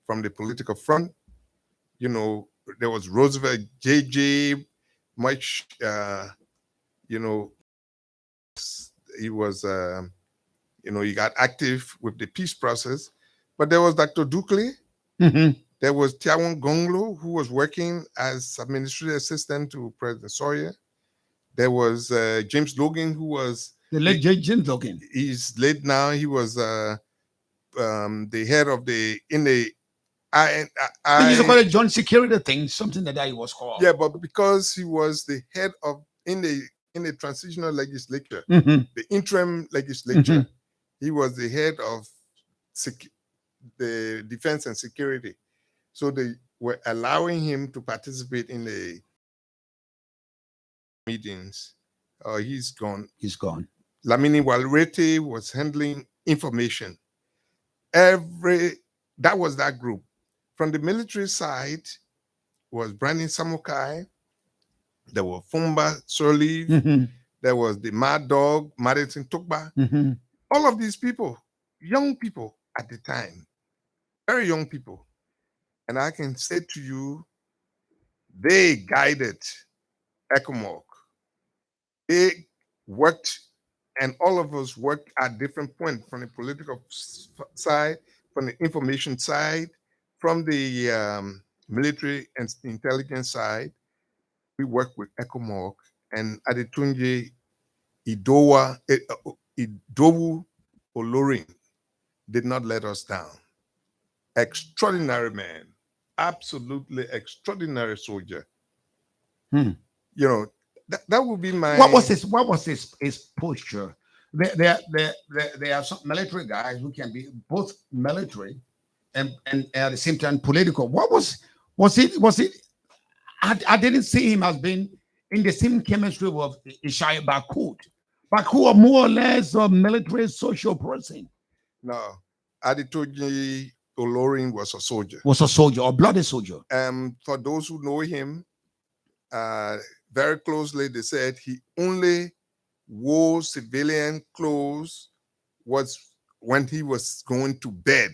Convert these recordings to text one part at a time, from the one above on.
from the political front. You know, there was Roosevelt, JJ, much, you know, he was, you know, he got active with the peace process. But there was Dr. Dukley. Mhm. There was Tiawan Gonglo, who was working as administrative assistant to President Sawyer. There was James Logan, who was The late James Logan. he's late now. He was the head of the in the They used to call I it John Security thing, something like that it was called. yeah, but because he was the head of in the transitional legislature, Mhm. the interim legislature, Mhm. he was the head of the defense and security. So they were allowing him to participate in the meetings. He's gone. He's gone. Lamini Walrete was handling information. Every that was that group. From the military side was Brandon Samukai. There were Fumba Sirleaf. Mhm. There was the Mad Dog, Madison Tukba. Mhm. All of these people, young people at the time, very young people. And I can say to you, they guided ECOMOG. They worked, and all of us worked at different points from the political side, from the information side, from the military and intelligence side. We worked with ECOMOG, and Adetunji Idowu Olorin did not let us down. Extraordinary man, absolutely extraordinary soldier. Hmm. You know, that would be my. What was his posture? There are some military guys who can be both military and at the same time political. Was it I didn't see him as being in the same chemistry with Ishaya Bakut. Bakut are more or less a military social person. No, Adetunji Olorin was a soldier. Was a soldier or bloody soldier. For those who know him uh, very closely, they said he only wore civilian clothes was when he was going to bed,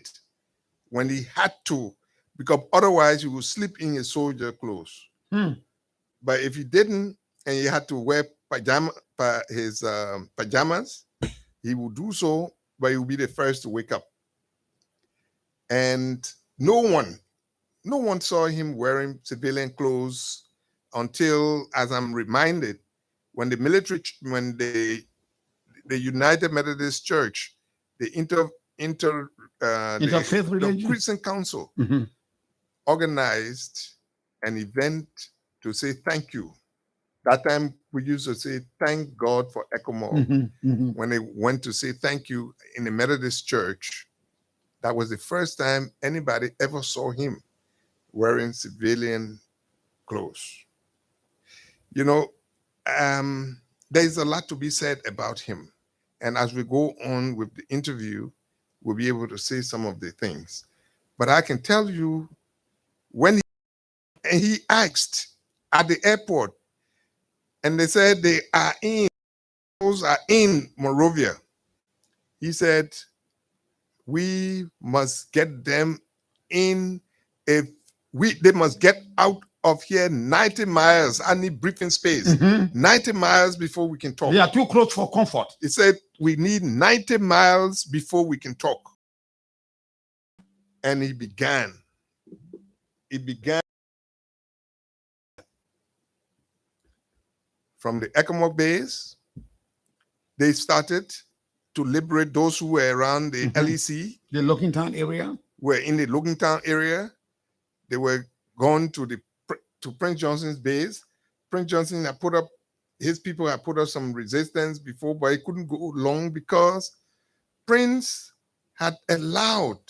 when he had to, because otherwise he would sleep in his soldier clothes. Hmm. But if he didn't, and he had to wear his pajamas, he would do so, but he would be the first to wake up. And no one saw him wearing civilian clothes until, as I'm reminded, when the United Methodist Church, the Interfaith the religion. Christian Council Mhm. organized an event to say thank you. That time we used to say thank God for ECOMOG. Mhm. Mhm. When they went to say thank you in the Methodist Church, that was the first time anybody ever saw him wearing civilian clothes. You know, there's a lot to be said about him. And as we go on with the interview, we'll be able to say some of the things. But I can tell you, when he asked at the airport, and they said those are in Morovia. He said, we must get them in. If they must get out of here 90 miles. I need breathing space. Mhm. 90 miles before we can talk. They are too close for comfort. He said, we need 90 miles before we can talk. And he began. It began from the ECOMOG base. They started to liberate those who were around the Mhm. LEC, The Lockingtown area. were in the Logantown area. They were gone to Prince Johnson's base. Prince Johnson had put up, his people had put up some resistance before, but it couldn't go long because Prince had allowed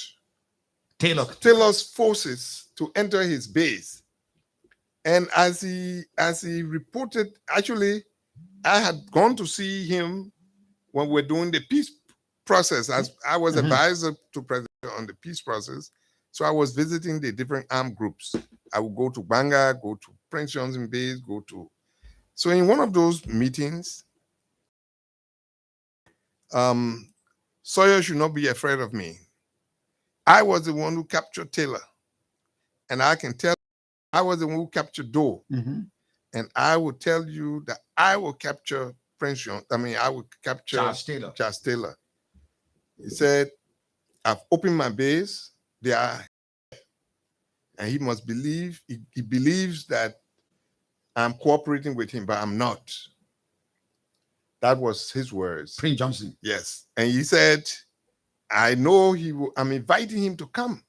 Taylor's forces to enter his base. And as he reported, actually, I had gone to see him when we're doing the peace process. As I was Mhm. advisor to President on the peace process, so I was visiting the different armed groups. I would go to Banga, go to Prince Johnson base, go to. So in one of those meetings, Sawyer should not be afraid of me. I was the one who captured Taylor. and I can tell I was the one who captured Doe, Mhm. and I will tell you that I will capture Prince John. I mean, I will capture Charles Taylor. He said, I've opened my base. They are, and he must believe, he believes that I'm cooperating with him, but I'm not. That was his words. Prince Johnson. Yes. And he said, I know I'm inviting him to come.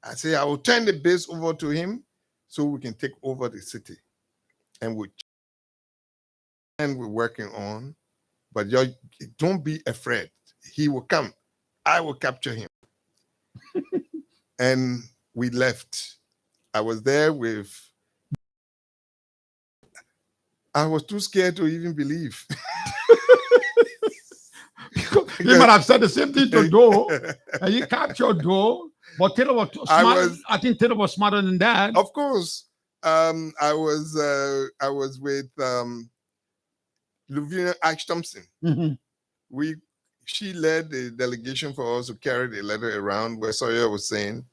I say, I will turn the base over to him so we can take over the city. And we're working on, but don't be afraid. He will come. I will capture him. And we left. I was there I was too scared to even believe. You might have said the same thing to Doe, and he captured Doe, but Taylor was smart. I think Taylor was smarter than that. Of course. I was with Louvina Ash Thompson. Mm-hmm. She led the delegation for us to carry the letter around where Sawyer was saying,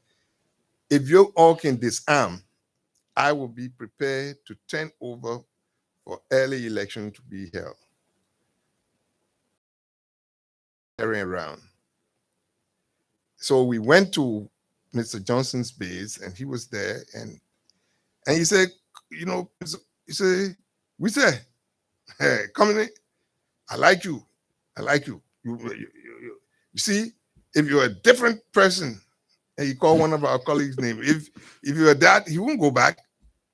if you all can disarm, I will be prepared to turn over for early election to be held. Carrying around. So we went to Mr. Johnson's base, and he was there, and he said, he said, we said, hey, come in. I like you. I like you. You see, if you're a different person, and he called one of our colleagues' name, if you're that, he won't go back.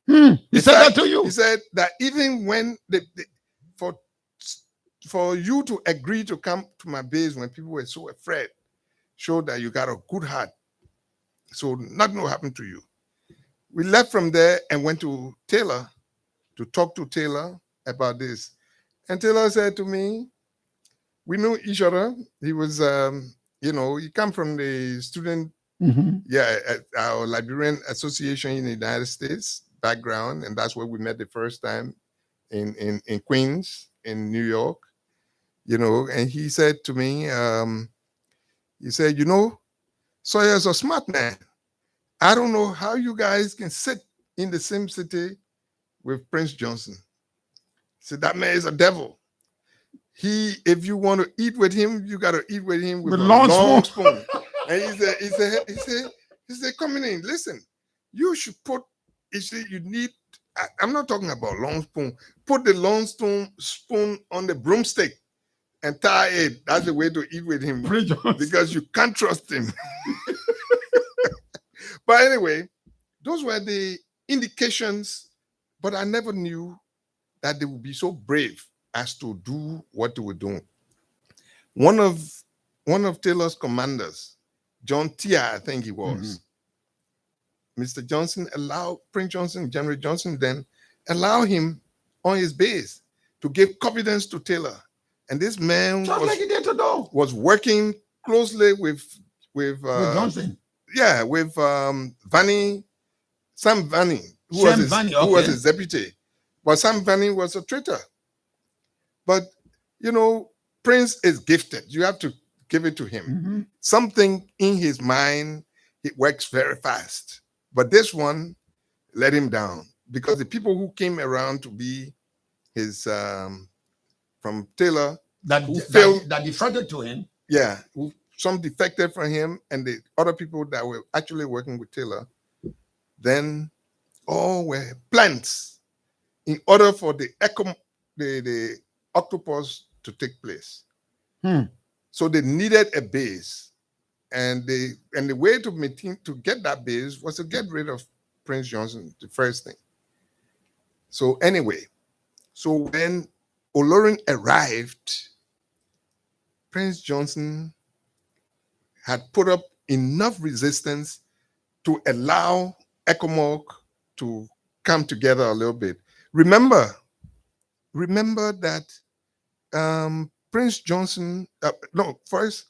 He said that to you. He said that even when for you to agree to come to my base when people were so afraid, showed that you got a good heart. So nothing will happen to you. We left from there and went to Taylor to talk to Taylor about this. And Taylor said to me, we knew each other. He was, he come from the student, our Liberian Association in the United States background. And that's where we met the first time in Queens, in New York, and he said to me, he said, Sawyer's a smart man. I don't know how you guys can sit in the same city with Prince Johnson. He said, that man is a devil. If you want to eat with him, you got to eat with him with a long spoon. And he said, coming in, listen, you should put, you need, I'm not talking about long spoon, put the long spoon on the broomstick and tie it. That's the way to eat with him because you can't trust him. But anyway, those were the indications, but I never knew that they would be so brave as to do what they were doing. One of Taylor's commanders, John Tia, I think he was, Mr. Johnson allowed Prince Johnson, General Johnson then, allow him on his base to give confidence to Taylor. And this man was working closely with Johnson. Yeah, with Sam Vanni, who was his deputy. But Sam Vanni was a traitor. But, Prince is gifted. You have to give it to him. Something in his mind, it works very fast. But this one let him down because the people who came around to be his, from Taylor, that defected to him. Yeah, some defected from him, and the other people that were actually working with Taylor, then all were plans in order for the octopus to take place. So they needed a base, and the way to get that base was to get rid of Prince Johnson, the first thing. So anyway, when Olorin arrived, Prince Johnson had put up enough resistance to allow ECOMOG to come together a little bit. Remember that Prince Johnson, first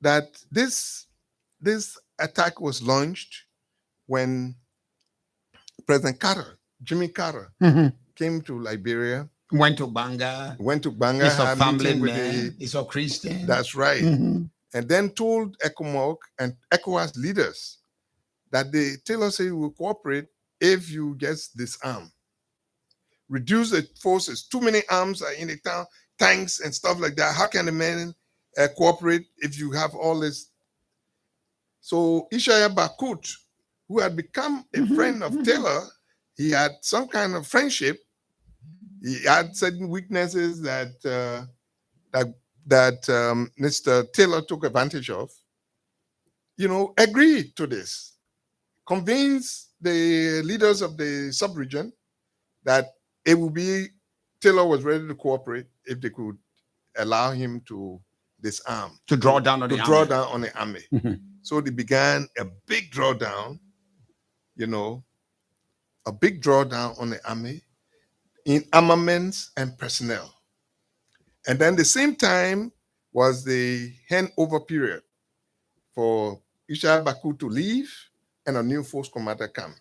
that this attack was launched when President Carter, Jimmy Carter, came to Liberia. Went to Banga. He's a family man. He's a Christian. That's right. And then told ECOMOG and ECOWAS leaders that the Taylor said will cooperate if you just disarm, reduce the forces. Too many arms are in the town, tanks and stuff like that. How can the men cooperate if you have all this? So Ishaya Bakut, who had become a friend of Taylor, he had some kind of friendship. He had certain weaknesses that Mr. Taylor took advantage of. Agreed to this, convinced the leaders of the sub-region that it would be Taylor was ready to cooperate if they could allow him to disarm, To draw down on the draw army. down on the army. Mhm. So they began a big drawdown, a big drawdown on the army in armaments and personnel. And then the same time was the handover period for Isha Baku to leave and a new force commander come.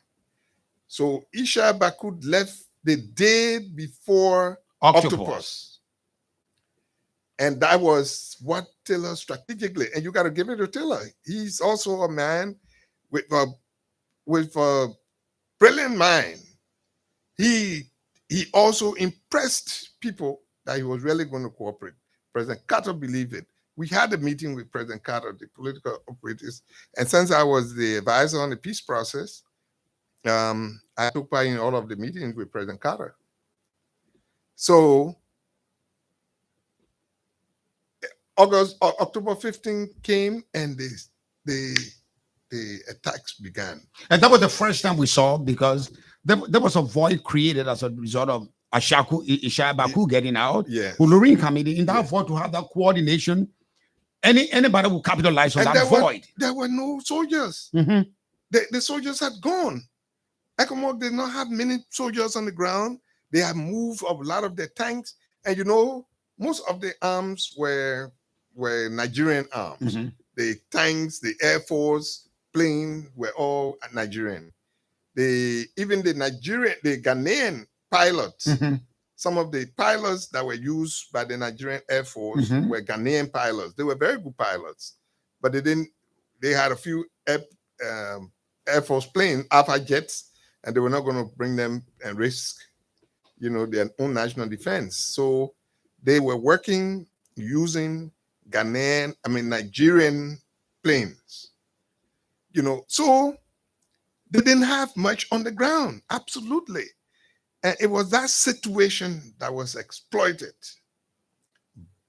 So Isha Baku left the day before Octopus. And that was what Taylor strategically, and you got to give it to Taylor. He's also a man with a brilliant mind. He also impressed people that he was really going to cooperate. President Carter believed it. We had a meeting with President Carter, the political operatives, and since I was the advisor on the peace process, I took part in all of the meetings with President Carter. So October 15 came and the attacks began. And that was the first time we saw, because there was a void created as a result of Ishaya Baku getting out. Yes. Olorin coming in that Yes. void to have that coordination. Anybody will capitalize on And that void. There were no soldiers. Mhm. The soldiers had gone. ECOMOG did not have many soldiers on the ground. They had moved a lot of their tanks. And most of the arms were Nigerian arms. Mhm. The tanks, the Air Force, plane were all Nigerian. Even the Ghanaian pilots, Mhm. some of the pilots that were used by the Nigerian Air Force Mhm. were Ghanaian pilots. They were very good pilots, but they had a few Air Force planes, Alpha jets, and they were not going to bring them and risk, their own national defense. So they were working using Nigerian planes. So they didn't have much on the ground. Absolutely. And it was that situation that was exploited.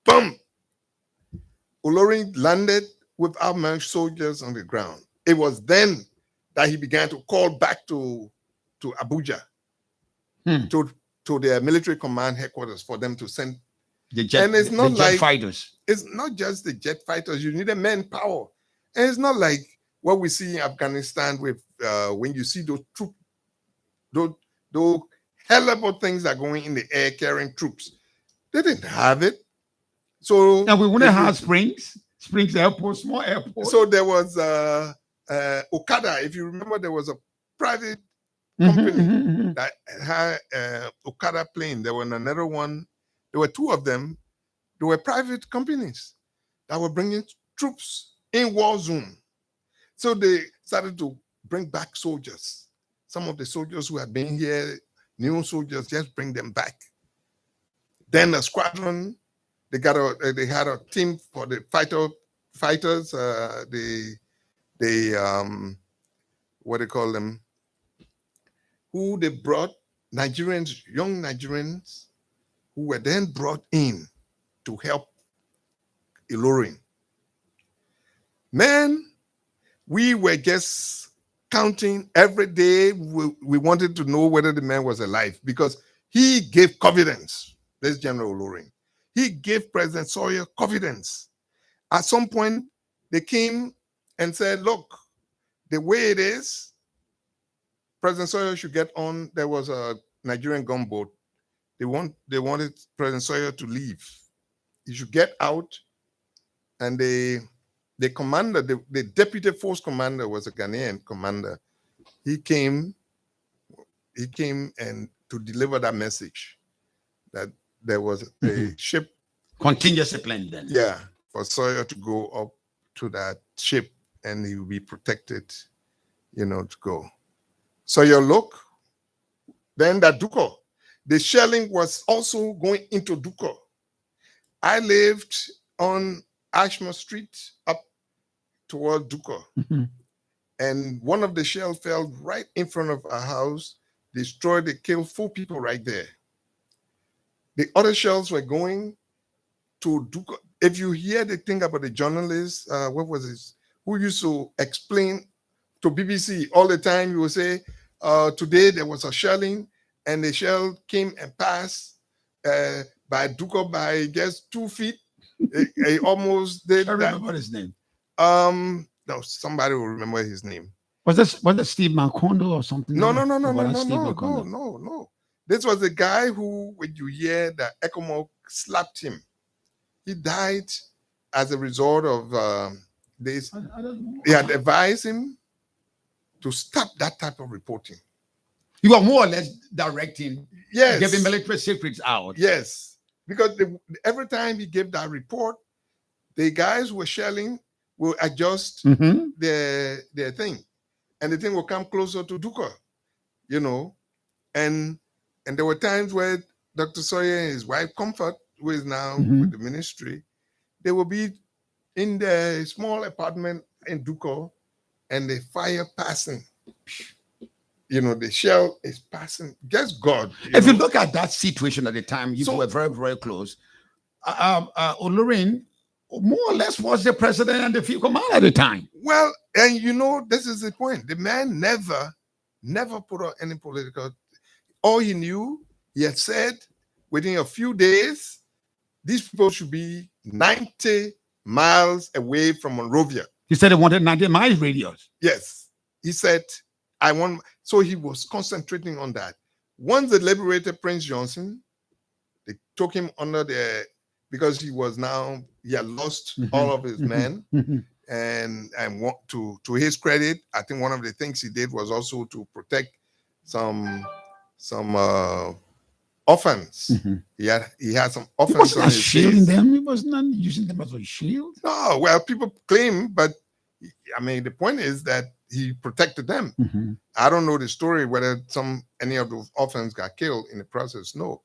Boom! Olorin landed without much soldiers on the ground. It was then that he began to call back to Abuja, to their military command headquarters for them to send. The jet, And it's not the jet like fighters. It's not just the jet fighters. You need a manpower. And it's not like what we see in Afghanistan with when you see those troops, those horrible things that are going in the air carrying troops. They didn't have it. So And we wouldn't have Springs Airport, small airport. So there was Okada. If you remember, there was a private company that had Okada plane. There was another one. There were two of them. There were private companies that were bringing troops in war zone. So they started to bring back soldiers. Some of the soldiers who had been here, new soldiers, just bring them back. Then a squadron, they had a team for the fighters, what do you call them? Who they brought, Nigerians, young Nigerians, who were then brought in to help Olorin. Man, we were just counting every day. We wanted to know whether the man was alive because he gave confidence. This General Olorin. He gave President Sawyer confidence. At some point, they came and said, look, the way it is, President Sawyer should get on. There was a Nigerian gunboat. They wanted President Sawyer to leave. He should get out. And the commander, the deputy force commander was a Ghanaian commander. He came and to deliver that message that there was a ship. Contingency plan then. Yeah, for Sawyer to go up to that ship and he will be protected to go. So you look, then that Duko. The shelling was also going into Duko. I lived on Ashmore Street up toward Duko. Mhm. And one of the shells fell right in front of our house, destroyed, it killed 4 people right there. The other shells were going to Duko. If you hear the thing about the journalist, what was this, who used to explain to BBC all the time, you will say, today there was a shelling, and the shell came and passed by Duko by, I guess, 2 feet. It almost did I that. remember his name. No, somebody will remember his name. Was that Steve Macondo or something? No, like no, that? no, no, Or no, was that no, Steve no, no, Macondo? no. This was the guy who, when you hear that ECOMOG slapped him, he died as a result of this. I don't know. They had advised him to stop that type of reporting. You are more or less directing, Yes, giving military secrets out. yes, because every time he gave that report, the guys who were shelling will adjust Mhm. their thing, and the thing will come closer to Duka, and there were times where Dr. Sawyer and his wife Comfort, who is now Mhm. with the ministry, they will be in the small apartment in Duko, and the fire passing. The shell is passing. Guess God. If you know. look at that situation at the time, you So- were very, very close. Olorin more or less was the president and the field commander at the time. Well, and this is the point. The man never put on any political. All he knew, he had said within a few days, these people should be 90 miles away from Monrovia. He said he wanted 90 miles radius. Yes. He said, I want. So he was concentrating on that. Once they liberated Prince Johnson, they took him under because he had lost Mhm. all of his Mhm. men. Mhm. And to his credit, I think one of the things he did was also to protect some orphans. Mhm. He had some He orphans was on not his shielding case. them. He was not using them as a shield. No, well, people claim, but I mean, the point is that he protected them. Mhm. I don't know the story whether any of those orphans got killed in the process. No,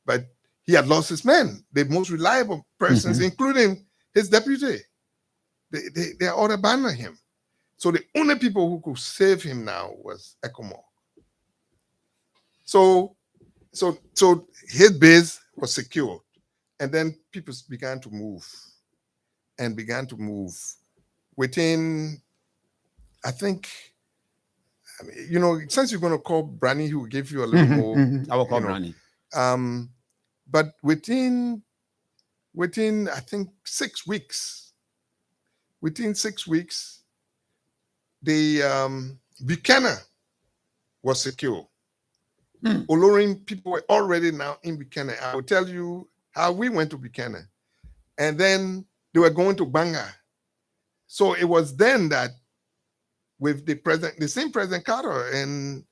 but he had lost his men, the most reliable persons, including his deputy. They all abandoned him. So the only people who could save him now was ECOMOG. So his base was secured, and then people began to move within. I think, since you're going to call Branny, he will give you a little more. I will call Branny. But within I think 6 weeks, the Buchanan was secure. Olorin people were already now in Buchanan. I will tell you how we went to Buchanan, and then they were going to Banga. So it was then that with the same President Carter and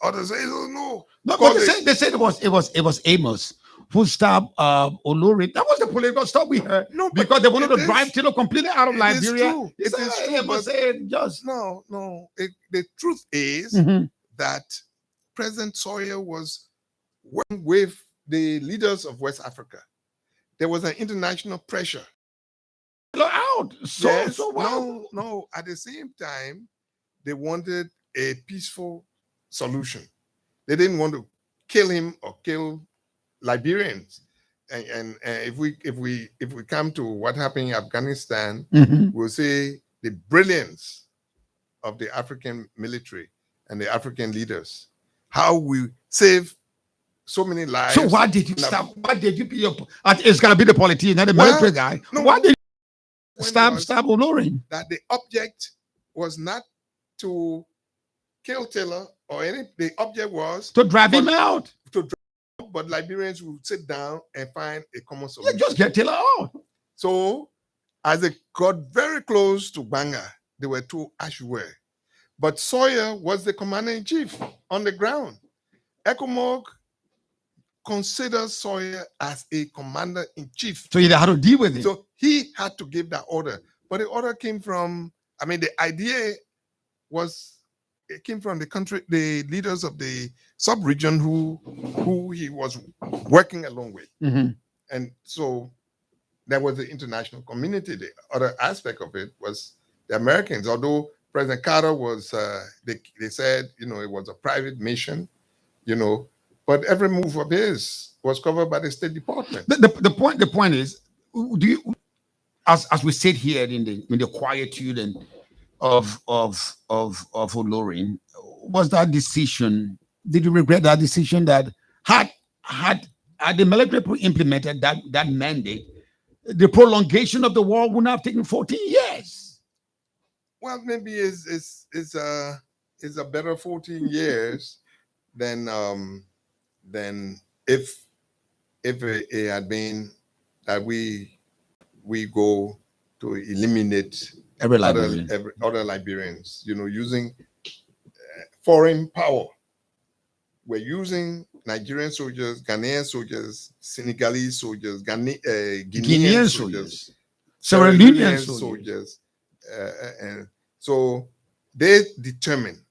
others, no, but they said it was Amos who stopped Olorin. That was the political stuff we heard. No, but because they wanted it to is- drive Tilo completely out of it is Liberia. true. He It said, is "Hey, true, Amos but- said just No. The truth is Mhm. that President Sawyer was working with the leaders of West Africa. There was an international pressure. Tilo out. So Yes, so wow. no. At the same time, they wanted a peaceful solution. They didn't want to kill him or kill Liberians. And if we come to what happened in Afghanistan, Mhm. we'll say the brilliance of the African military and the African leaders, how we save so many lives. So why did you Now, stop? Why did you be it's gonna be the politician, not the Well, military guy? no, Why did you point stop was Olorin? that the object was not to kill Taylor or anything. The object was To drive him out. to drive, but Liberians would sit down and find a common Yeah, solution. just get Taylor out. So as they got very close to Banga, they were told Ashware. But Sawyer was the commander-in-chief on the ground. ECOMOG considers Sawyer as a commander-in-chief. So you had to deal with him. So he had to give that order. But the order came from, the idea was it came from the country, the leaders of the sub-region who he was working along with. Mhm. And so there was the international community. The other aspect of it was the Americans, although President Carter was, they said, it was a private mission, but every move of his was covered by the State Department. The point is, do you, as we sit here in the quietude and of Olorin, was that decision? Did you regret that decision? That had the military implemented that mandate, the prolongation of the war would not have taken 14 years. Well, maybe is a better 14 years than if it had been that we go to eliminate Every Liberian. other Liberians, using foreign power. We're using Nigerian soldiers, Ghanaian soldiers, Senegalese soldiers, Guinean soldiers, Sierra Leonean soldiers. And so they determined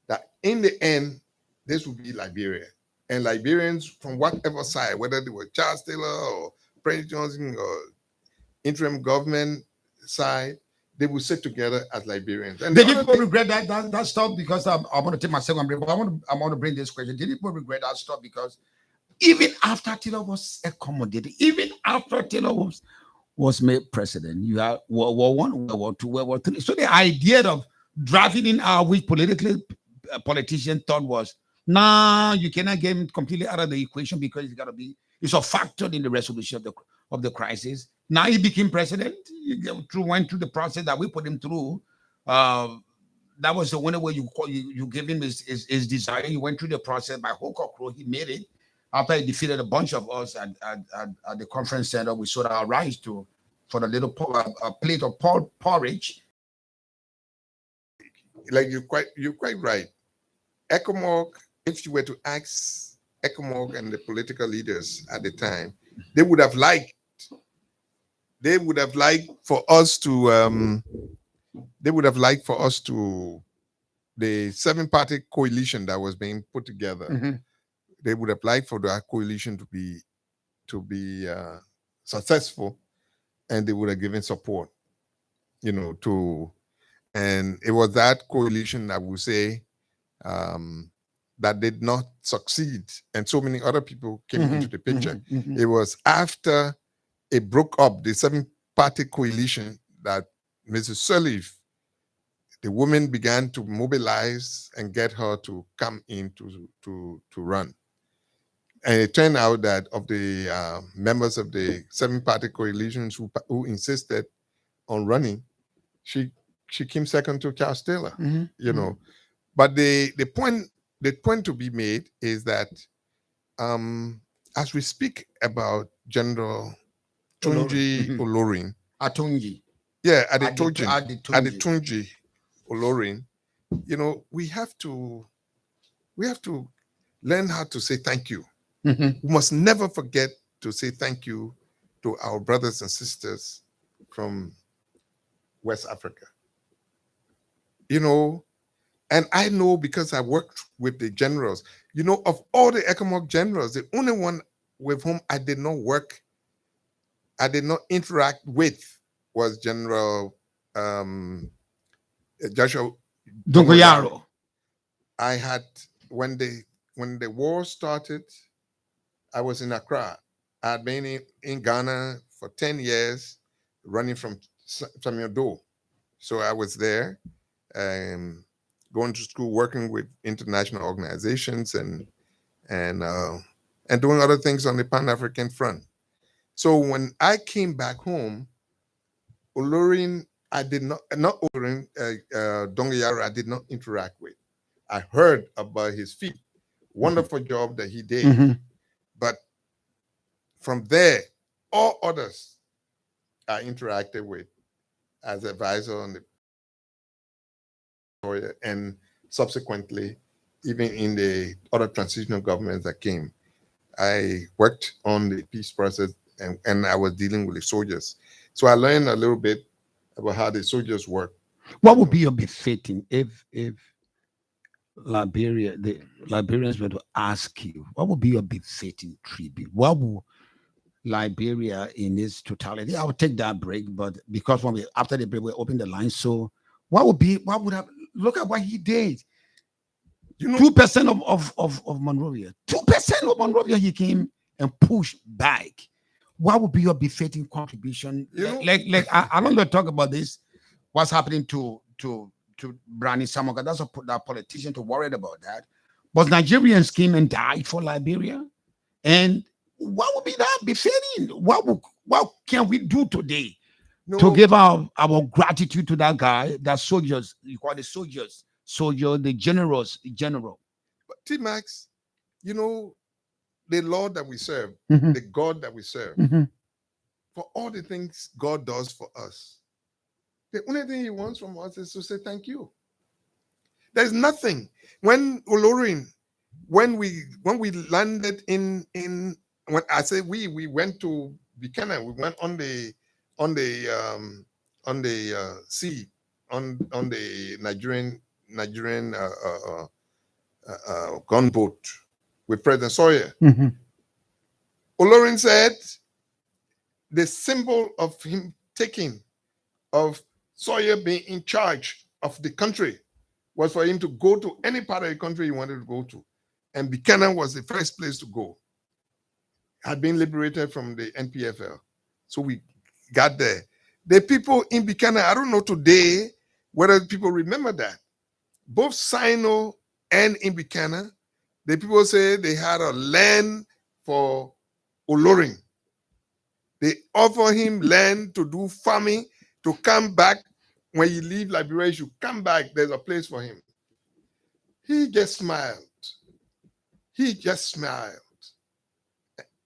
that in the end, this would be Liberia. And Liberians from whatever side, whether they were Charles Taylor or President Johnson or interim government side, they would sit together as Liberians. And did people regret that stuff? Because I'm going to take my second break, but I want to bring this question. Did people regret that stuff? Because even after Taylor was accommodated, even after Taylor was made president, you had World War I, World War II, World War III. So the idea of drafting in our weak politician thought was, nah, you cannot get him completely out of the equation because it's a factor in the resolution of the crisis. Now he became president. He went through the process that we put him through. That was the one way you give him his desire. He went through the process by hook or crook. He made it. After he defeated a bunch of us at the conference center, we sold our rice for the little plate of porridge. Like you're quite right. ECOMOG, if you were to ask ECOMOG and the political leaders at the time, they would have liked for us to the 7-party coalition that was being put together. Mm-hmm. They would have liked for that coalition to be successful, and they would have given support, and it was that coalition, I would say, that did not succeed, and so many other people came into the picture. It was after it broke up, the 7-party coalition, that Mrs. Sirleaf, the women, began to mobilize and get her to come in to run. And it turned out that of the members of the 7-party coalitions who insisted on running, she came second to Charles Taylor. But the point to be made is that as we speak about General Tunji Olorin, Atunji. Yeah, Adetunji Olorin, we have to learn how to say thank you. We must never forget to say thank you to our brothers and sisters from West Africa. And I know because I worked with the generals, of all the ECOMOG generals, the only one with whom I did not interact with was General Joshua Dongoyaro. I had, when the war started, I was in Accra. I had been in Ghana for 10 years, running from Samuel Doe. So I was there, going to school, working with international organizations and doing other things on the Pan-African front. So when I came back home, Olorin, Dongoyaro, I did not interact with. I heard about his feat, wonderful job that he did. But from there, all others I interacted with as advisor on the and subsequently, even in the other transitional governments that came, I worked on the peace process and I was dealing with the soldiers. So I learned a little bit about how the soldiers work. What would be your befitting if Liberia, the Liberians were to ask you, what would be your befitting tribute? What would Liberia in its totality? I will take that break, but because when we after the break we open the line, so what would have look at what he did? You know, 2% of Monrovia, 2% of Monrovia, he came and pushed back. What would be your befitting contribution? You know- I don't want to talk about this. What's happening to Brani Samoka? That's that politician to worried about that. But Nigerians came and died for Liberia, and what would be that befitting? What can we do today no, to give our gratitude to that guy, that soldiers, you call the soldier, the general. but T-Max, you know, the Lord that we serve, Mhm, the God that we serve, mhm. for all the things God does for us, the only thing he wants from us is to say thank you. There's nothing. When Olorin, when we landed in when I say we went to Buchanan, we went on the sea on the Nigerian gunboat with President Sawyer. Mhm. Olorin said the symbol of him taking of Sawyer being in charge of the country was for him to go to any part of the country he wanted to go to. And Buchanan was the first place to go. Had been liberated from the NPFL. So we got there. The people in Buchanan, I don't know today whether people remember that. Both Sino and in Buchanan, the people say they had a land for Olorin. They offer him land to do farming, to come back. When you leave Liberia, you should come back. There's a place for him. He just smiled. He just smiled.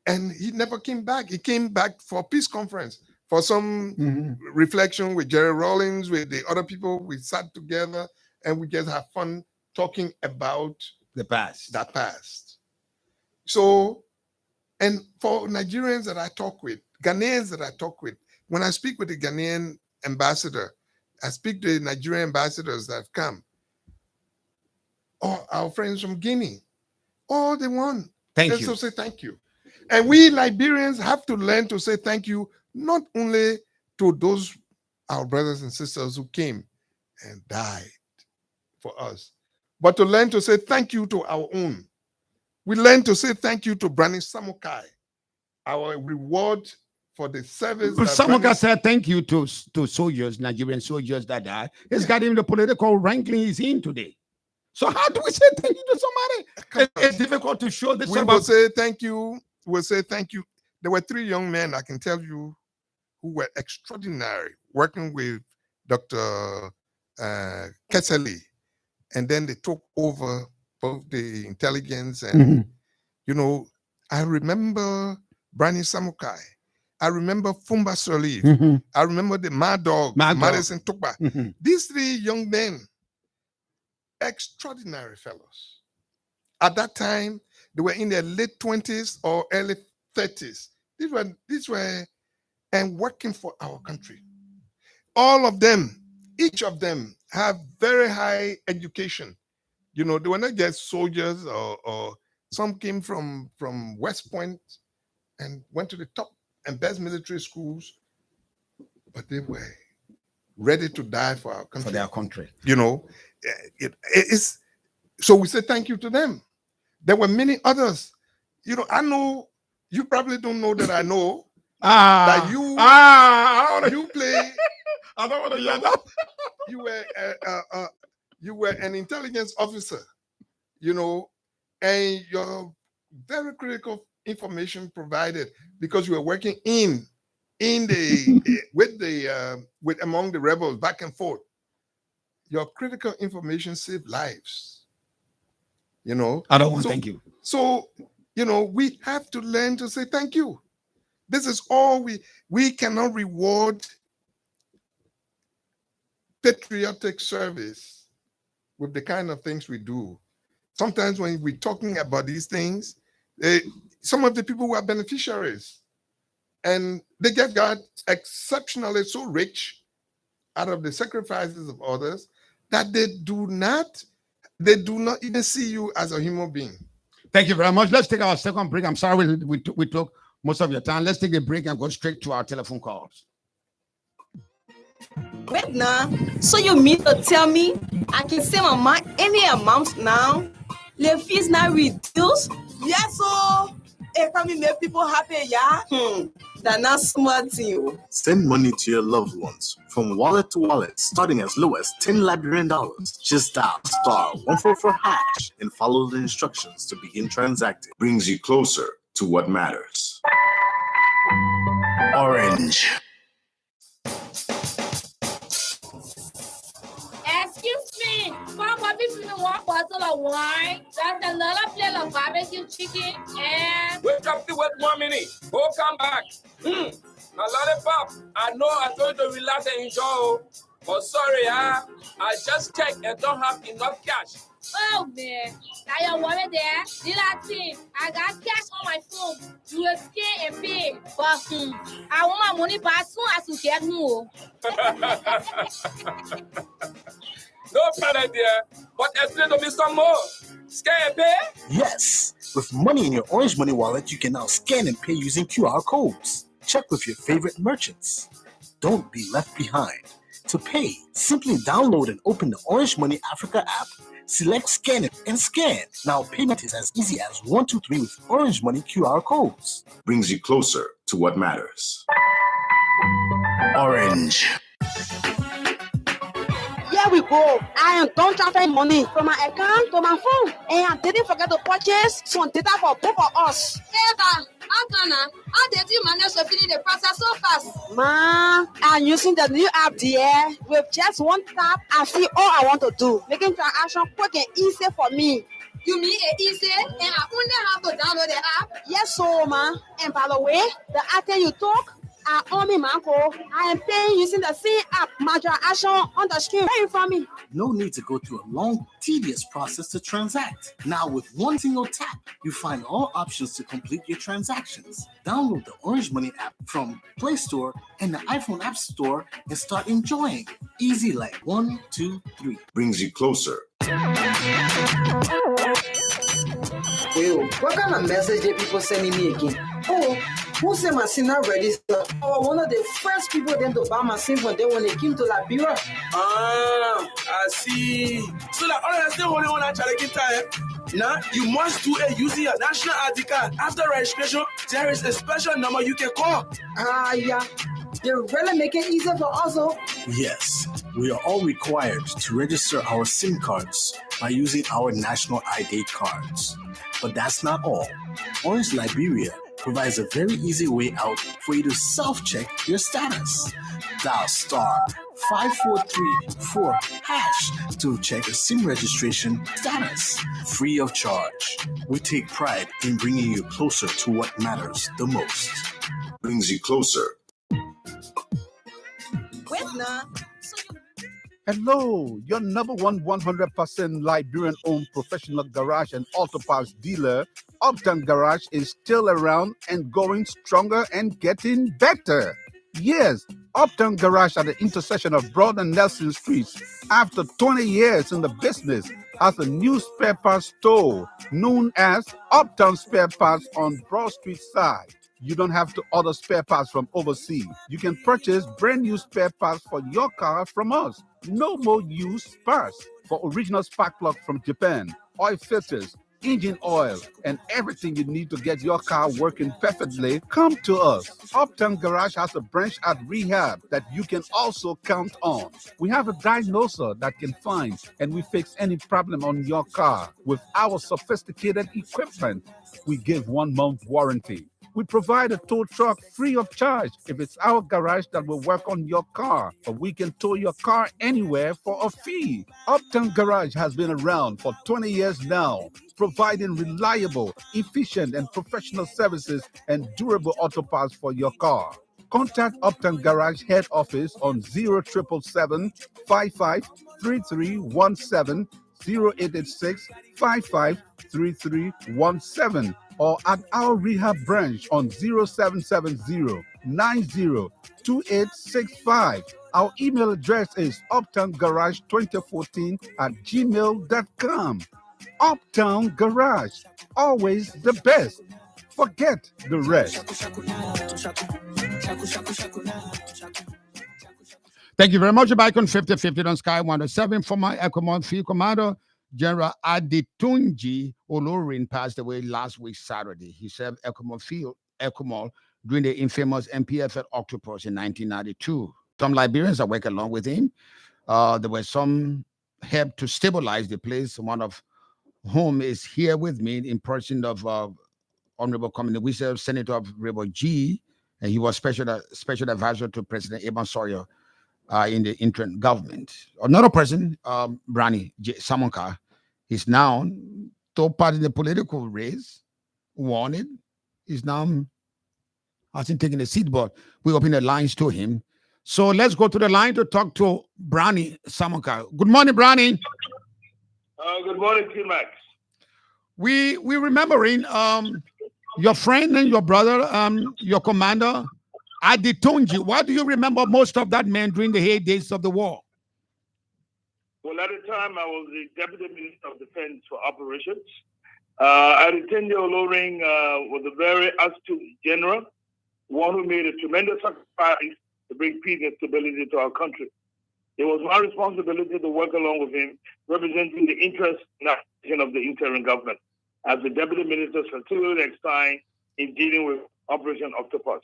And he never came back. He came back for a peace conference, for some Mhm. reflection with Jerry Rawlings, with the other people. We sat together and we just had fun talking about The past. that past. So, and for Nigerians that I talk with, Ghanaians that I talk with, when I speak with the Ghanaian ambassador, I speak to the Nigerian ambassadors that have come, or our friends from Guinea, all they want Thank is you. to say thank you. And we Liberians have to learn to say thank you, not only to those our brothers and sisters who came and died for us, but to learn to say thank you to our own. We learn to say thank you to Brani Samokai, our reward for the service that Someone Brani, said thank you to soldiers, Nigerian soldiers that died. It's Yeah. got him the political ranking he's in today. So how do we say thank you to somebody? It's difficult to show this we about will say thank you. We'll say thank you. There were 3 young men I can tell you who were extraordinary working with Dr. Keseli. And then they took over both the intelligence and, Mhm. you know, I remember Brani Samukai. I remember Fumba Sirleaf. Mhm. I remember the Mad Dog, Mad Dog. Madison Tukba. Mhm. These 3 young men, extraordinary fellows. At that time, they were in their late 20s or early 30s. These were and working for our country. All of them, each of them have very high education. You know, they were not just soldiers or some came from West Point and went to the top and best military schools, but they were ready to die for our For country. their country. You know, it's so we say thank you to them. There were many others. You know, I know you probably don't know that I know that you play. I don't want to You hear know, that. you were an intelligence officer, you know, and your very critical information provided because you were working in the with among the rebels back and forth. Your critical information saved lives, you know. I don't want So thank you. so you know we have to learn to say thank you. This is all we cannot reward patriotic service with the kind of things we do. Sometimes when we're talking about these things, some of the people who are beneficiaries and they just got exceptionally so rich out of the sacrifices of others that they do not They do not even see you as a human being. Thank you very much. Let's take our second break. I'm sorry we took most of your time. Let's take a break and go straight to our telephone calls. Wait now. So you mean to tell me I can send my mom any amount now? The fees now reduced? Yes, so it can make people happy, yeah? That's not smart thing. Send money to your loved ones from wallet to wallet, starting as low as $10 Liberian. Just dial *144# and follow the instructions to begin transacting. Brings you closer to what matters. Orange. Excuse me, Mama, give me one bottle of wine, just another plate of barbecue chicken, and... Wake up the wait 1 minute. Go come back. A lollipop. I know I told you to relax and enjoy. But sorry, I just checked and don't have enough cash. Oh, man. Now you're worried there. Do that thing. I got cash on my phone. You will scan and pay. But, I want my money back soon as you get home. No panic there. But explain to me some more. Scan and pay? Yes, with money in your Orange Money wallet, you can now scan and pay using QR codes. Check with your favorite merchants. Don't be left behind. To pay, simply download and open the Orange Money Africa app, select Scan It, and scan. Now payment is as easy as 1, 2, 3 with Orange Money QR codes. Brings you closer to what matters. Orange. Here we go. I am done transferring money from my account to my phone. And I didn't forget to purchase some data for both of us. Eva, how did you manage to finish the process so fast? Ma, I'm using the new app there. With just one tap, I see all I want to do. Making transaction quick and easy for me. You mean it easy and I only have to download the app? Yes, so ma. And by the way, the item you took, I own me, Marco. I am paying using the same app. My transaction on the screen right from me. No need to go through a long, tedious process to transact. Now, with one single tap, you find all options to complete your transactions. Download the Orange Money app from Play Store and the iPhone App Store and start enjoying. Easy like 1, 2, 3. Brings you closer. Ew, what kind of message did people sending me again? Oh, who said my SIM not registered? Oh, one of the first people then to buy my SIM from them when they came to Liberia. Ah, I see. So that all I still only one actually get time. Now you must do it using your national ID card. After registration, there is a special number you can call. Ah, yeah. They really make it easier for us. Yes, we are all required to register our SIM cards by using our national ID cards. But that's not all. Orange Liberia provides a very easy way out for you to self-check your status. Dial *5434# to check a SIM registration status, free of charge. We take pride in bringing you closer to what matters the most. Brings you closer. Wait now. Hello, your number one 100% Liberian-owned professional garage and auto parts dealer, Uptown Garage, is still around and going stronger and getting better. Yes, Uptown Garage at the intersection of Broad and Nelson Streets, after 20 years in the business, has a new spare parts store known as Uptown Spare Parts on Broad Street side. You don't have to order spare parts from overseas. You can purchase brand new spare parts for your car from us. No more used parts. For original spark plug from Japan, oil filters, engine oil, and everything you need to get your car working perfectly, come to us. Uptown Garage has a branch at Rehab that you can also count on. We have a diagnoser that can find and we fix any problem on your car. With our sophisticated equipment, we give 1 month warranty. We provide a tow truck free of charge if it's our garage that will work on your car, or we can tow your car anywhere for a fee. Uptown Garage has been around for 20 years now, providing reliable, efficient, and professional services and durable auto parts for your car. Contact Uptown Garage head office on 0777 55 3317, 0886 55 3317, or at our rehab branch on 0770 902865. Our email address is uptowngarage2014@gmail.com. Uptown Garage, always the best. Forget the rest. Thank you very much. Bicon 5050 on Sky 107. Former Ecomont Field Commander General Adetunji Olorin passed away last week, Saturday. He served Ecomont during the infamous MPF at Octopus in 1992. Some Liberians that work along with him. There were some help to stabilize the place. One of whom is here with me in person of Honorable Community Whistle, Senator of River G, and he was special advisor to President Eben Sawyer in the interim government. Another person, Brani Samonka, is now top part in the political race, won it. He's now hasn't taken a seat, but we open the lines to him. So let's go to the line to talk to Brani Samonka. Good morning, Brani. Good morning, T-Max. We remembering your friend and your brother, your commander, Adetunji. What do you remember most of that man during the heydays of the war? Well, at the time, I was the Deputy Minister of Defense for Operations. Adetunji Olorin was a very astute general, one who made a tremendous sacrifice to bring peace and stability to our country. It was my responsibility to work along with him, representing the interest and action of the interim government as the Deputy Minister until the next time in dealing with Operation Octopus.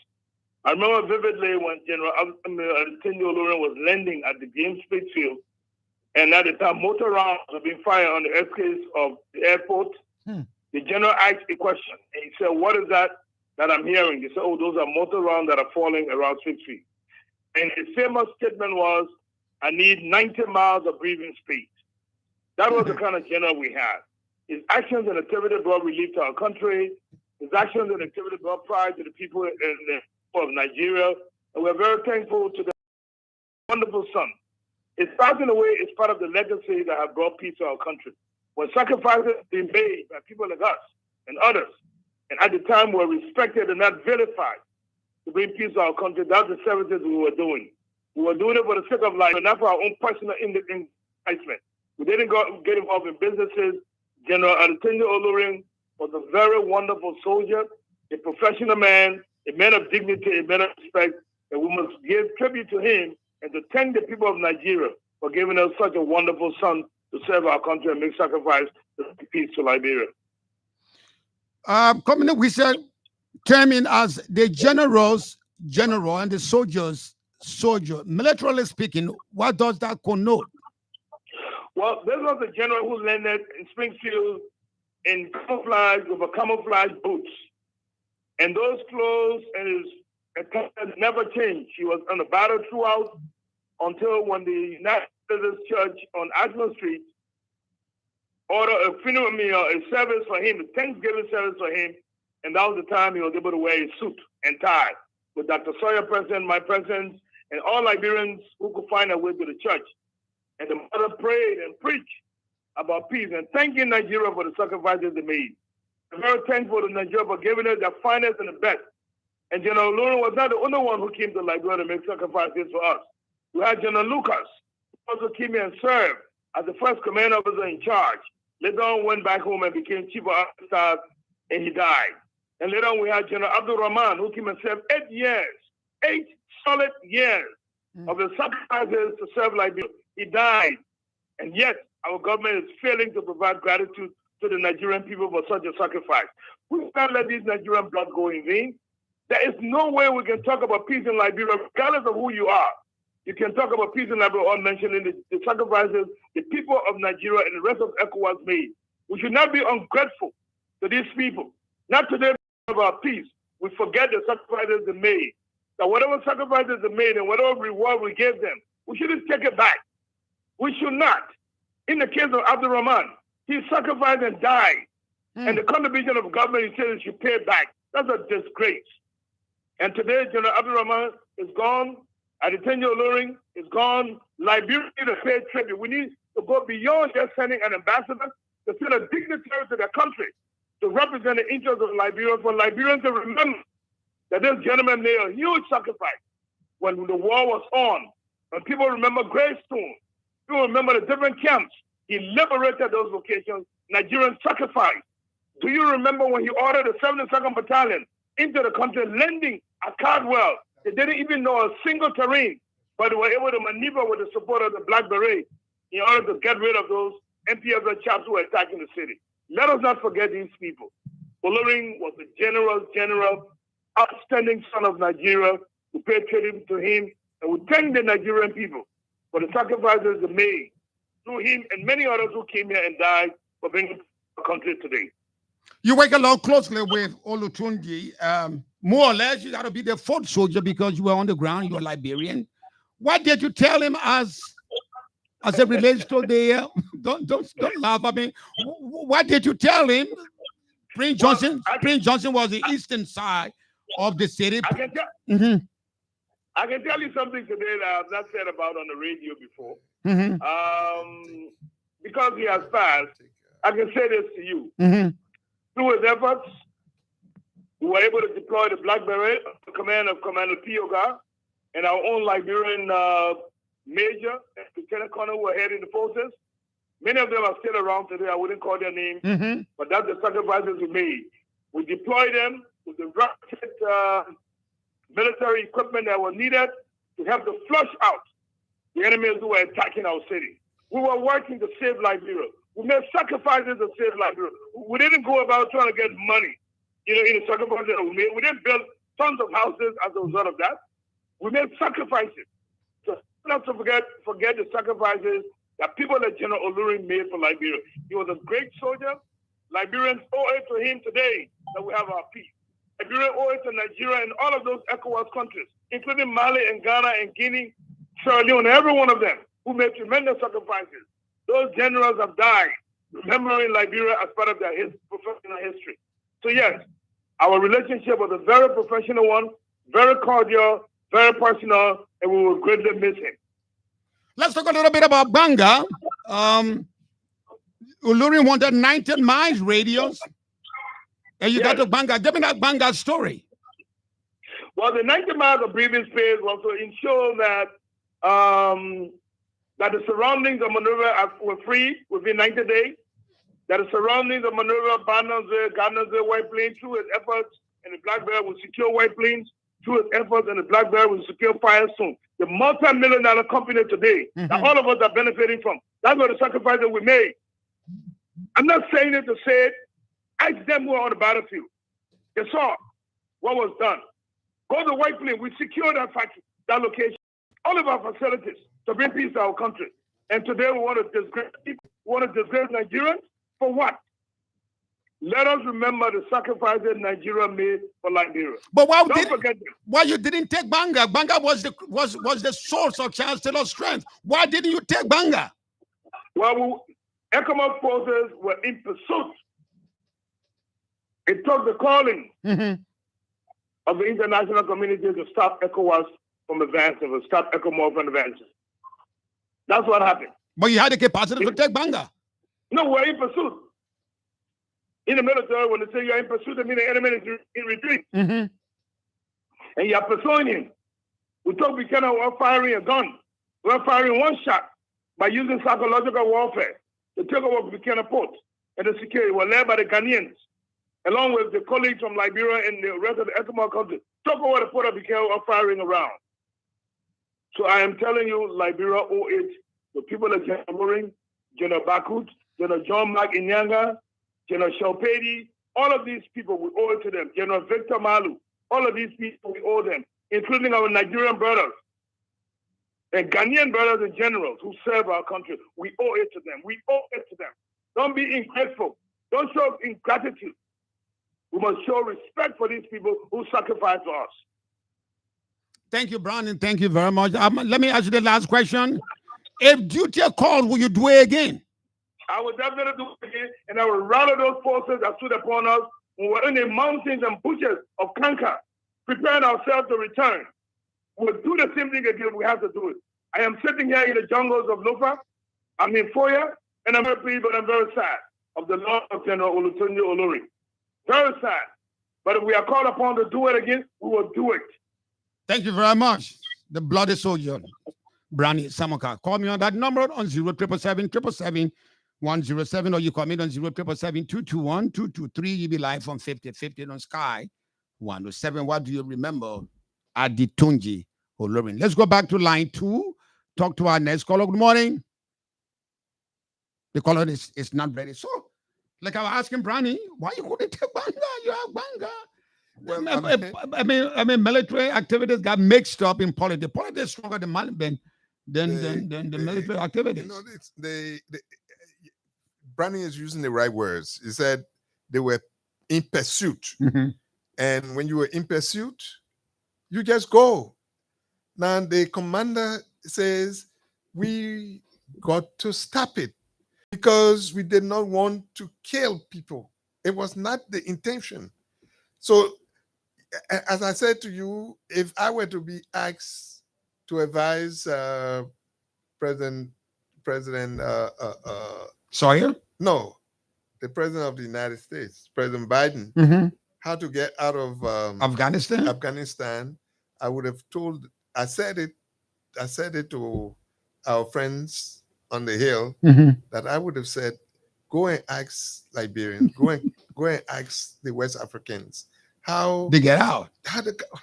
I remember vividly when General Adetunji Olorin was landing at the James Pittsfield, and at the time mortar rounds were being fired on the airspace of the airport. The general asked a question, and he said, "What is that I'm hearing?" He said, "Oh, those are mortar rounds that are falling around 6 feet." And his famous statement was, "I need 90 miles of breathing space." That was the kind of general we had. His actions and activity brought relief to our country. His actions and activity brought pride to the people of Nigeria. And we're very thankful to the wonderful son. His passing away is part of the legacy that has brought peace to our country. When sacrifices been made by people like us and others, and at the time were respected and not vilified to bring peace to our country, that's the services we were doing. We were doing it for the sake of life, and not for our own personal enticement. We didn't get involved in businesses. General Adetunji Olorin was a very wonderful soldier, a professional man, a man of dignity, a man of respect, and we must give tribute to him and to thank the people of Nigeria for giving us such a wonderful son to serve our country and make sacrifice to bring peace to Liberia. Coming we said, terming as the general and the soldier. Militarily speaking, what does that connote? Well, this was a general who landed in Springfield in camouflage with a camouflage boots. And those clothes and his attire never changed. He was on the battle throughout until when the United Methodist Church on Ashland Street ordered a funeral meal, a service for him, a Thanksgiving service for him. And that was the time he was able to wear his suit and tie with Dr. Sawyer present, my presence, and all Liberians who could find their way to the church. And the mother prayed and preached about peace and thanking Nigeria for the sacrifices they made. I'm very thankful to Nigeria for giving us their finest and the best. And General Olorin was not the only one who came to Liberia to make sacrifices for us. We had General Lucas, who also came here and served as the first command officer in charge. Later on, went back home and became chief of army staff, and he died. And later on, we had General Abdul Rahman, who came and served 8 years, 8 solid years of the sacrifices to serve Liberia. He died. And yet, our government is failing to provide gratitude to the Nigerian people for such a sacrifice. We can't let these Nigerian blood go in vain. There is no way we can talk about peace in Liberia, regardless of who you are. You can talk about peace in Liberia without mentioning the sacrifices the people of Nigeria and the rest of ECOWAS made. We should not be ungrateful to these people. Not today about peace. We forget the sacrifices they made. That whatever sacrifices they made and whatever reward we gave them, we shouldn't take it back. We should not. In the case of Abdul Rahman, he sacrificed and died. And the contribution of government, he said, he should pay back. That's a disgrace. And today, General Abdul Rahman is gone. Adetunji Olorin is gone. Liberia need to pay tribute. We need to go beyond just sending an ambassador, to send a dignitary to their country to represent the interests of Liberia, for Liberians to remember that this gentleman made a huge sacrifice when the war was on. And people remember Greystone. People remember the different camps. He liberated those locations. Nigerian sacrifice. Do you remember when he ordered the 72nd Battalion into the country, landing at Cardwell? They didn't even know a single terrain, but they were able to maneuver with the support of the Black Beret in order to get rid of those MPFL chaps who were attacking the city. Let us not forget these people. Olorin was a general, outstanding son of Nigeria. We pay tribute to him, and we thank the Nigerian people for the sacrifices they made through him and many others who came here and died for bringing the country today. You work along closely with Olutunji. More or less, you got to be the foot soldier because you were on the ground. You're Liberian. What did you tell him as it relates to the? Don't laugh. I mean, what did you tell him? Prince Johnson. Prince Johnson was the eastern side of the city. I can tell you something today that I've not said about on the radio before. Because he has passed, I can say this to you. Through his efforts, we were able to deploy the Black Beret, the command of Commander Pioga, and our own Liberian major and lieutenant colonel who were heading the forces. Many of them are still around today. I wouldn't call their names, but that's the sacrifices we made. We deployed them with the rocket military equipment that was needed to help to flush out the enemies who were attacking our city. We were working to save Liberia. We made sacrifices to save Liberia. We didn't go about trying to get money, in the sacrifices that we made. We didn't build tons of houses as a result of that. We made sacrifices. So not to forget the sacrifices that people like General Olorin made for Liberia. He was a great soldier. Liberians owe it to him today that we have our peace. Liberia owe it to Nigeria and all of those ECOWAS countries, including Mali and Ghana and Guinea, Sierra Leone, every one of them who made tremendous sacrifices. Those generals have died, remembering Liberia as part of their professional history. So yes, our relationship was a very professional one, very cordial, very personal, and we will greatly miss him. Let's talk a little bit about Banga. Olorin wanted 19 miles radius, and you got to Banga. Give me that Banga story. Well, the 90 miles of breathing space was to ensure that that the surroundings of Monrovia were free within 90 days, that the surroundings of Monrovia, Barnumsville, Gardnersville, White Plains, through its efforts, and the Black Bear will secure White Plains, through its efforts, and the Black Bear will secure Firestone. The multi-million-dollar company today that all of us are benefiting from. That's what the sacrifices we made. I'm not saying it to say it. Ask them who are on the battlefield. They saw what was done. Go to White Plains. We secured that factory, that location, all of our facilities to bring peace to our country. And today we want to disgrace people. We want to disgrace Nigerians for what? Let us remember the sacrifices Nigeria made for Liberia. But Don't forget them. why you didn't take Banga? Banga was the source of Charles Taylor's strength. Why didn't you take Banga? Well, ECOMOG forces were in pursuit. It took the calling of the international community to stop ECOWAS from advancing, to stop ECOMOG from advancing. That's what happened. But you had the capacity to take Banga. No, we're in pursuit. In the military, when they say you're in pursuit, it means the enemy is in retreat. And you're pursuing him. We took Buchanan, we're firing a gun. We're firing one shot by using psychological warfare to take over Buchanan Port and the security were led by the Ghanaians, along with the colleagues from Liberia and the rest of the ECOMOG countries. Took over the port of Buchanan, we're firing around. So I am telling you, Liberia owe it to people like General Olorin, General Bakut, General John Mark Inyanga, General Shalpedi, all of these people, we owe it to them. General Victor Malu, all of these people, we owe them, including our Nigerian brothers and Ghanaian brothers and generals who serve our country. We owe it to them. We owe it to them. Don't be ungrateful. Don't show ingratitude. We must show respect for these people who sacrifice for us. Thank you, Brandon. Thank you very much. Let me ask you the last question. If duty called, will you do it again? I will definitely do it again, and I will rally those forces that stood upon us when we're in the mountains and bushes of Kanka, preparing ourselves to return. We'll do the same thing again. We have to do it. I am sitting here in the jungles of Lofa. I'm in Foya, and I'm very pleased, but I'm very sad of the loss of General Olutunji Olorin. Very sad. But if we are called upon to do it again, we will do it. Thank you very much. The bloody soldier, Brani Samoka. Call me on that number on 07777 or you call me on 07772212223. You be live on 5050 on Sky 107. What do you remember? Aditunji Olorin. Let's go back to line 2. Talk to our next caller. Good morning. The caller is not ready. So, like I was asking Brani, why you couldn't take Banga? You have Banga. Well, I mean, military activities got mixed up in politics. Politics is stronger than the military activities. You know, Brani is using the right words. He said they were in pursuit. Mhm. And when you were in pursuit, you just go. Now the commander says, we got to stop it because we did not want to kill people. It was not the intention. So, as I said to you, if I were to be asked to advise President Sawyer? No, the President of the United States, President Biden, Mhm. how to get out of Afghanistan? I would have told. I said it to our friends on the Hill Mhm. that I would have said, go and ask Liberians, go and ask the West Africans how They get out. how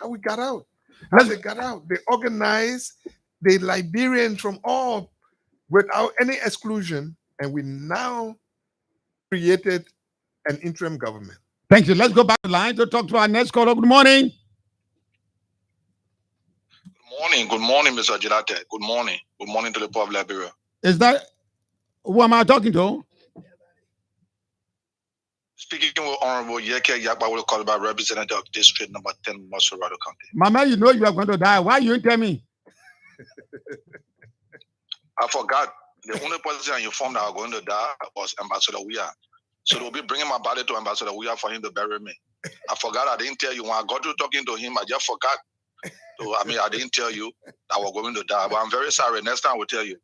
we got out. How they got out. They organized the Liberians from all without any exclusion, and we now created an interim government. Thank you. Let's go back to the line to talk to our next caller. Good morning. Good morning, Mr. Gilate. Good morning to the people of Liberia. Is that who am I talking to? Speaking with Honorable Yeke Yakba, will call about representative of District Number 10, Masorado County. Mama, you know you are going to die. Why you tell me? I forgot the only person you informed that are going to die was Ambassador Weah. So they'll be bringing my body to Ambassador Weah for him to bury me. I forgot. I didn't tell you when I got to talking to him. I just forgot. So I didn't tell you that we're going to die. But I'm very sorry. Next time I will tell you.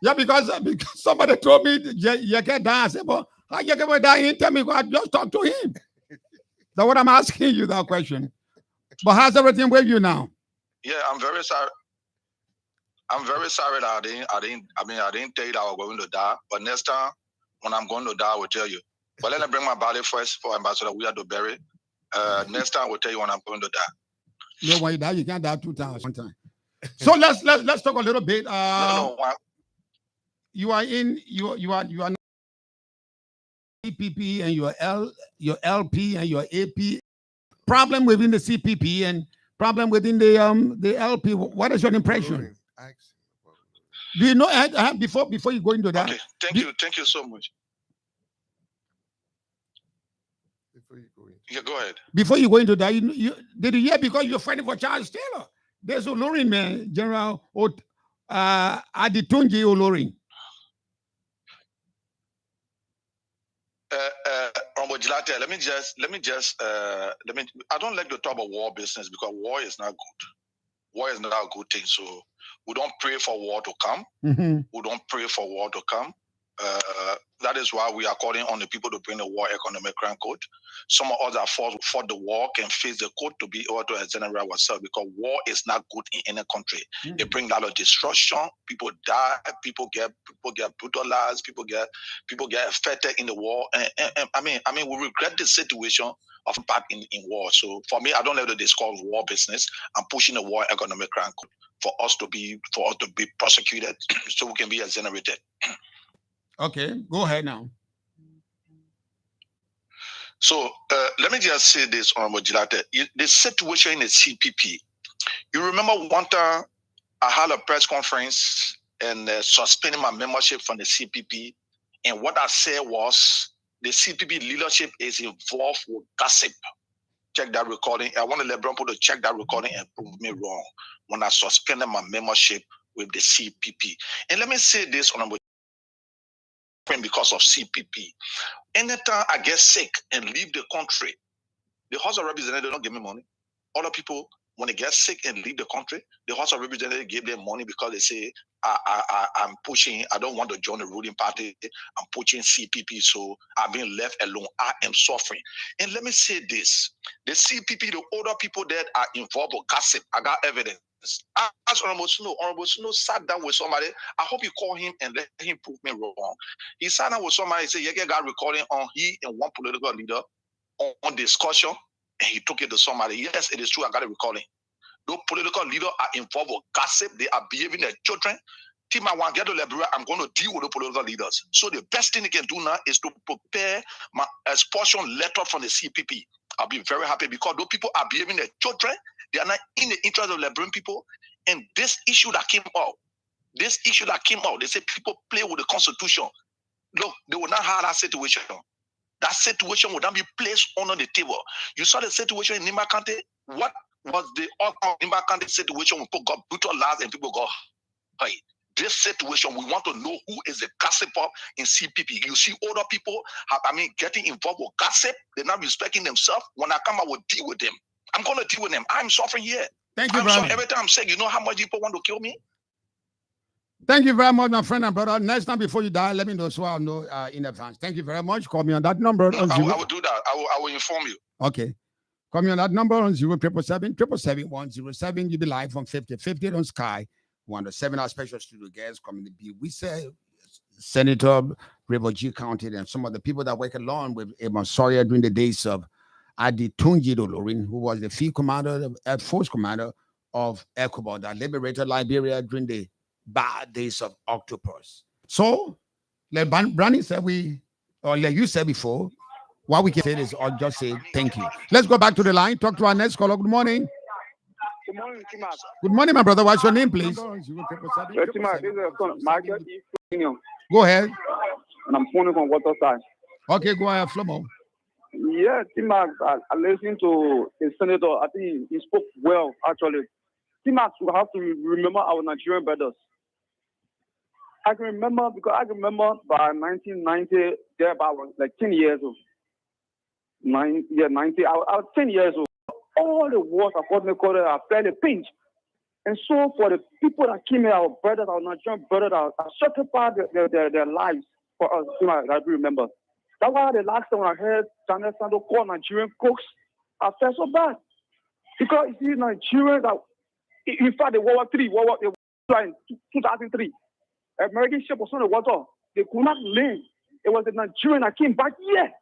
Yeah, because somebody told me you can die. I said, but how you can die? He didn't tell me. I just talked to him. That's what I'm asking you that question. But how's everything with you now? Yeah, I'm very sorry. I'm very sorry that I didn't tell you that I was going to die. But next time when I'm going to die, I will tell you. But let me bring my body first for Ambassador Weah to bury. Next time I will tell you when I'm going to die. No, when you die, you can't die 2 times one time. So let's talk a little bit. You are not CPP and your LP and your AP. Problem within the CPP and problem within the LP. What is your impression? Do you know before you go into that? Okay, thank you so much. Yeah, go ahead. Before you go into that, you did you hear because you're fighting for Charles Taylor? There's Olorin, man, General Aditunji Olorin. Gilate, let me I don't like to talk about war business because war is not good. War is not a good thing. So we don't pray for war to come. Mm-hmm. We don't pray for war to come. That is why we are calling on the people to bring the War Economic Crime Code. Some of us that fought the war can face the code to be able to exonerate ourselves because war is not good in any country. Mm-hmm. It brings a lot of destruction. People die. People get brutalized. People get affected in the war. And we regret the situation of back in war. So for me, I don't like to discuss war business. I'm pushing the War Economic Crime Code for us to be prosecuted so we can be exonerated. Okay, go ahead now. So let me just say this, Honorable Gilate. The situation in the CPP, you remember one time I had a press conference and suspending my membership from the CPP. And what I said was the CPP leadership is involved with gossip. Check that recording. I want to let people to check that recording and prove me wrong when I suspended my membership with the CPP. And let me say this, Honorable, because of CPP. Anytime I get sick and leave the country, the House of Representatives don't give me money. Other people, when they get sick and leave the country, the House of Representatives give them money because they say, I'm pushing, I don't want to join the ruling party. I'm pushing CPP, so I'm being left alone. I am suffering. And let me say this, the CPP, the older people that are involved with gossip, I got evidence. As Honorable Snow sat down with somebody. I hope you call him and let him prove me wrong. He sat down with somebody and said, yeah, got recording on he and one political leader on discussion, and he took it to somebody. Yes, it is true, I got a recording. Those political leaders are involved with gossip. They are behaving their children. Team, I want to get to Liberia. I'm going to deal with the political leaders. So the best thing they can do now is to prepare my expulsion letter from the CPP. I'll be very happy because those people are behaving their children. They are not in the interest of Liberian people. And this issue that came out, they say people play with the Constitution. Look, they will not have that situation. That situation would not be placed on the table. You saw the situation in Nimba County. What was the outcome of Nimba County situation when people got brutalized and people got hurt? This situation, we want to know who is the gossiper in CPP. You see older people, getting involved with gossip. They're not respecting themselves. When I come, I will deal with them. I'm going to deal with them. I'm suffering here. Thank you very much. Every time I'm sick, you know how much people want to kill me? Thank you very much, my friend and brother. Next time before you die, let me know so I'll know in advance. Thank you very much. Call me on that number. No, I will do that. I will inform you. Okay. Call me on that number on 077-777-107. You'll be live on 50 on Sky. One of the 7 our special studio guests coming to be. We say Senator River G County and some of the people that work along with Amos Sawyer during the days of Adi Tunji Lorin, who was the field commander, the Air Force commander of ECOWAS that liberated Liberia during the bad days of Octopus. So, like Brandy said, like you said before, what we can say is, or just say thank you. Let's go back to the line. Talk to our next caller. Good morning. Good morning, Timas. Good morning, my brother. What's your name, please? Timas, this is Michael E. Freemium. Go ahead. And I'm phoning from Waterside. Okay, go ahead, Flomo. Yeah, Timas, I listened to a senator. I think he spoke well, actually. Timas, we have to remember our Nigerian brothers. I can remember by 1990, there about like 10 years old. 90, I was 10 years old. All the wars of what we call it are fairly pinched. And so for the people that came here, our brothers, our Nigerian brothers, are sacrificed their lives for us. I remember. That's why the last time when I heard Daniel Sando call Nigerian cooks, I felt so bad. Because you see, Nigerians, in fact, the World War III, in 2003, American ship was on the water. They could not land. It was the Nigerian that came back here.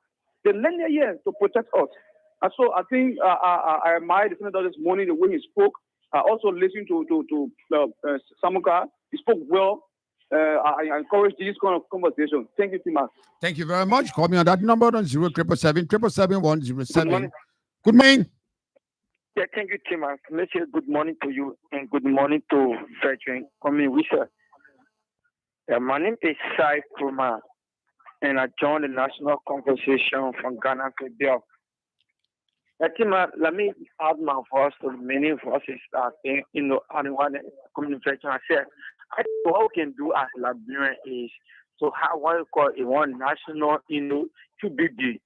They landed here to protect us. And so I think I admired the senator this morning, the way he spoke. I also listened to Samuka. He spoke well. I encourage this kind of conversation. Thank you, Timas. Thank you very much. Call me on that number on 077-777-107. Good morning. Yeah, thank you, Timas. Let's say good morning to you and good morning to veteran. My name is Sai Kuma, and I joined the national conversation from Ghana to Bill. Let me add my voice to many voices that I don't want to communicate. I said, I think what we can do as Liberian is to have what we call a one national, QBD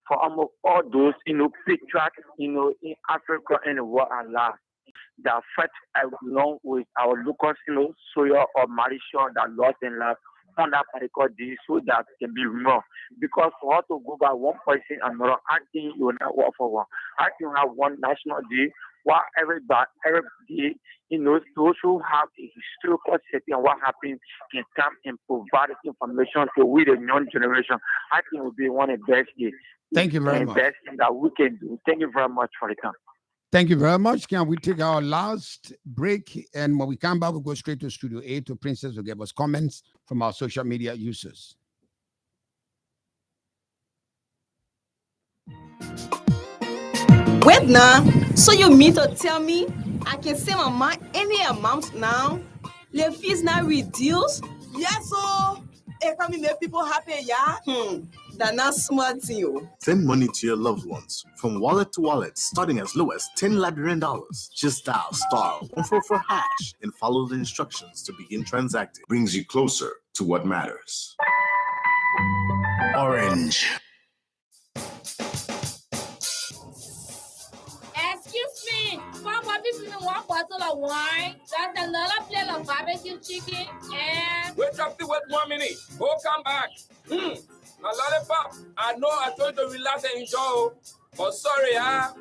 for almost all those, patriots, in Africa and the world at large that fight along with our locals, soil or Mauritius that lost in life on that particular day so that can be removed. Because for us to go by one person and another, I think you will not work for one. I think we have one national day where every day, those who have a historical setting and what happened can come and provide information to we the young generation. I think it will be one of the best days. Thank you very much. Best thing that we can do. Thank you very much for the time. Thank you very much. Can we take our last break? And when we come back, we'll go straight to Studio A to Princess to give us comments from our social media users. Wait now. So you mean to tell me I can send my mind any amount now? The fees not reduced? Yes, so it can make people happy, yeah? That's not smart to you. Send money to your loved ones from wallet to wallet, starting as low as $10 Liberian. Just dial *144# and follow the instructions to begin transacting. Brings you closer to what matters. Orange. Excuse me, Papa if you want bottle of wine, that's another plate of barbecue chicken, and Wait up the wait 1 minute. Go come back. My lollipop. I know I told you to relax and enjoy. But sorry, I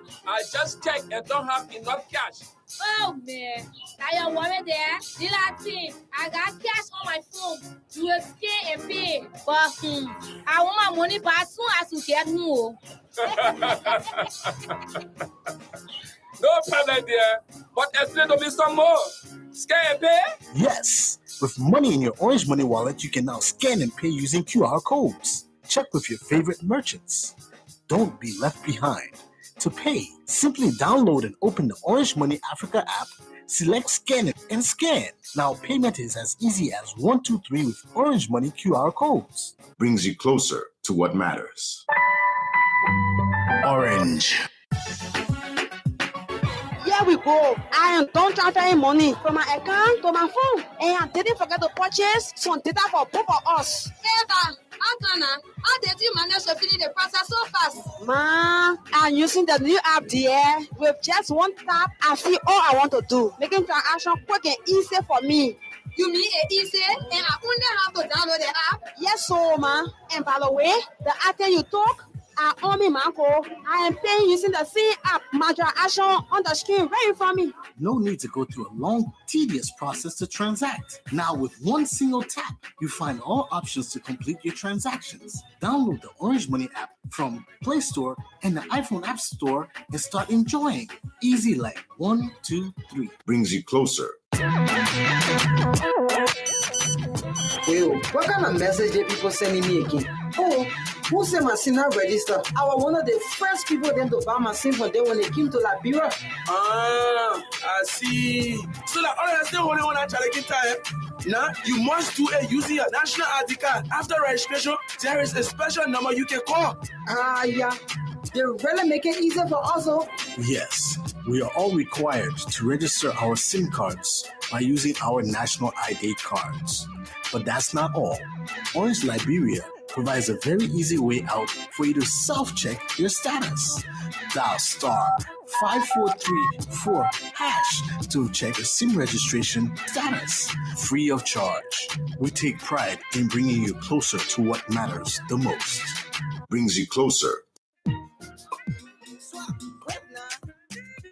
just checked and don't have enough cash. oh man, I am worried there. The Latin, I got cash on my phone. You will scan and pay. But I want my money back as soon as you get home. No problem, dear. But explain to me some more. Scan and pay? Yes, with money in your Orange Money wallet, you can now scan and pay using QR codes. Check with your favorite merchants. Don't be left behind. To pay, simply download and open the Orange Money Africa app, select Scan It, and scan. Now payment is as easy as 123 with Orange Money QR codes. Brings you closer to what matters. Orange. Here we go. I am done transferring money from my account to my phone, and I didn't forget to purchase some data for both of us. Eva, Anthony, how did you manage to finish the process so fast? Ma, I'm using the new app there. With just one tap, I see all I want to do, making transaction quick and easy for me. You mean it easy and I only have to download the app? Yes, so ma. And by the way, the item you took are on me, Marco. I am paying using the same app. My transaction on the screen ready for me. No need to go through a long, tedious process to transact. Now, with one single tap, you find all options to complete your transactions. Download the Orange Money app from Play Store and the iPhone App Store and start enjoying. Easy like 1, 2, 3. Brings you closer. Well, what kind of message did people sending me again? Oh, who said my SIM not register? I was one of the first people then to buy my SIM from them when they came to Liberia. Ah, I see. So that all I still only one actually get time. Now you must do it using your national ID card. After registration, there is a special number you can call. Ah, yeah. They really make it easier for us, oh. Yes, we are all required to register our SIM cards by using our national ID cards. But that's not all. Orange Liberia provides a very easy way out for you to self-check your status. Dial *5434# to check your SIM registration status, free of charge. We take pride in bringing you closer to what matters the most. Brings you closer.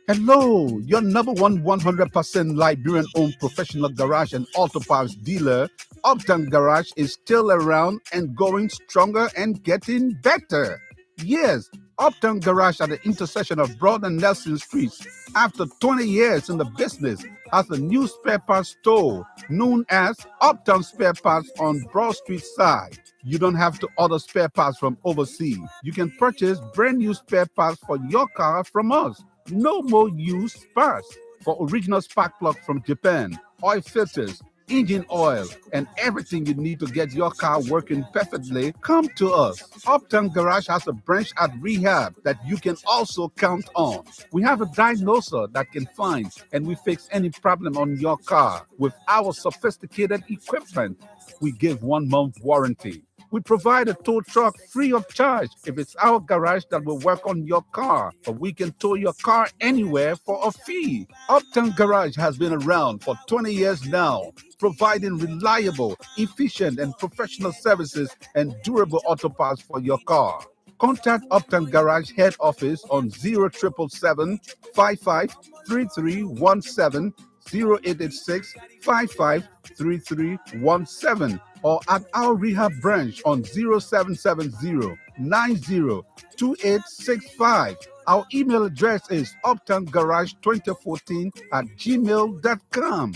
Hello, your number one 100% Liberian-owned professional garage and auto parts dealer, Uptown Garage, is still around and going stronger and getting better. Yes, Uptown Garage at the intersection of Broad and Nelson Streets, after 20 years in the business, has a new spare parts store known as Uptown Spare Parts on Broad Street side. You don't have to order spare parts from overseas. You can purchase brand new spare parts for your car from us. No more used parts. For original spark plug from Japan, oil filters, engine oil, and everything you need to get your car working perfectly, come to us. Uptown Garage has a branch at Rehab that you can also count on. We have a diagnoser that can find and we fix any problem on your car. With our sophisticated equipment, we give 1 month warranty. We provide a tow truck free of charge if it's our garage that will work on your car, or we can tow your car anywhere for a fee. Uptown Garage has been around for 20 years now, providing reliable, efficient, and professional services and durable auto parts for your car. Contact Uptown Garage head office on 0777 553317, 0886 553317, or at our rehab branch on 0770 902865. Our email address is uptowngarage2014@gmail.com.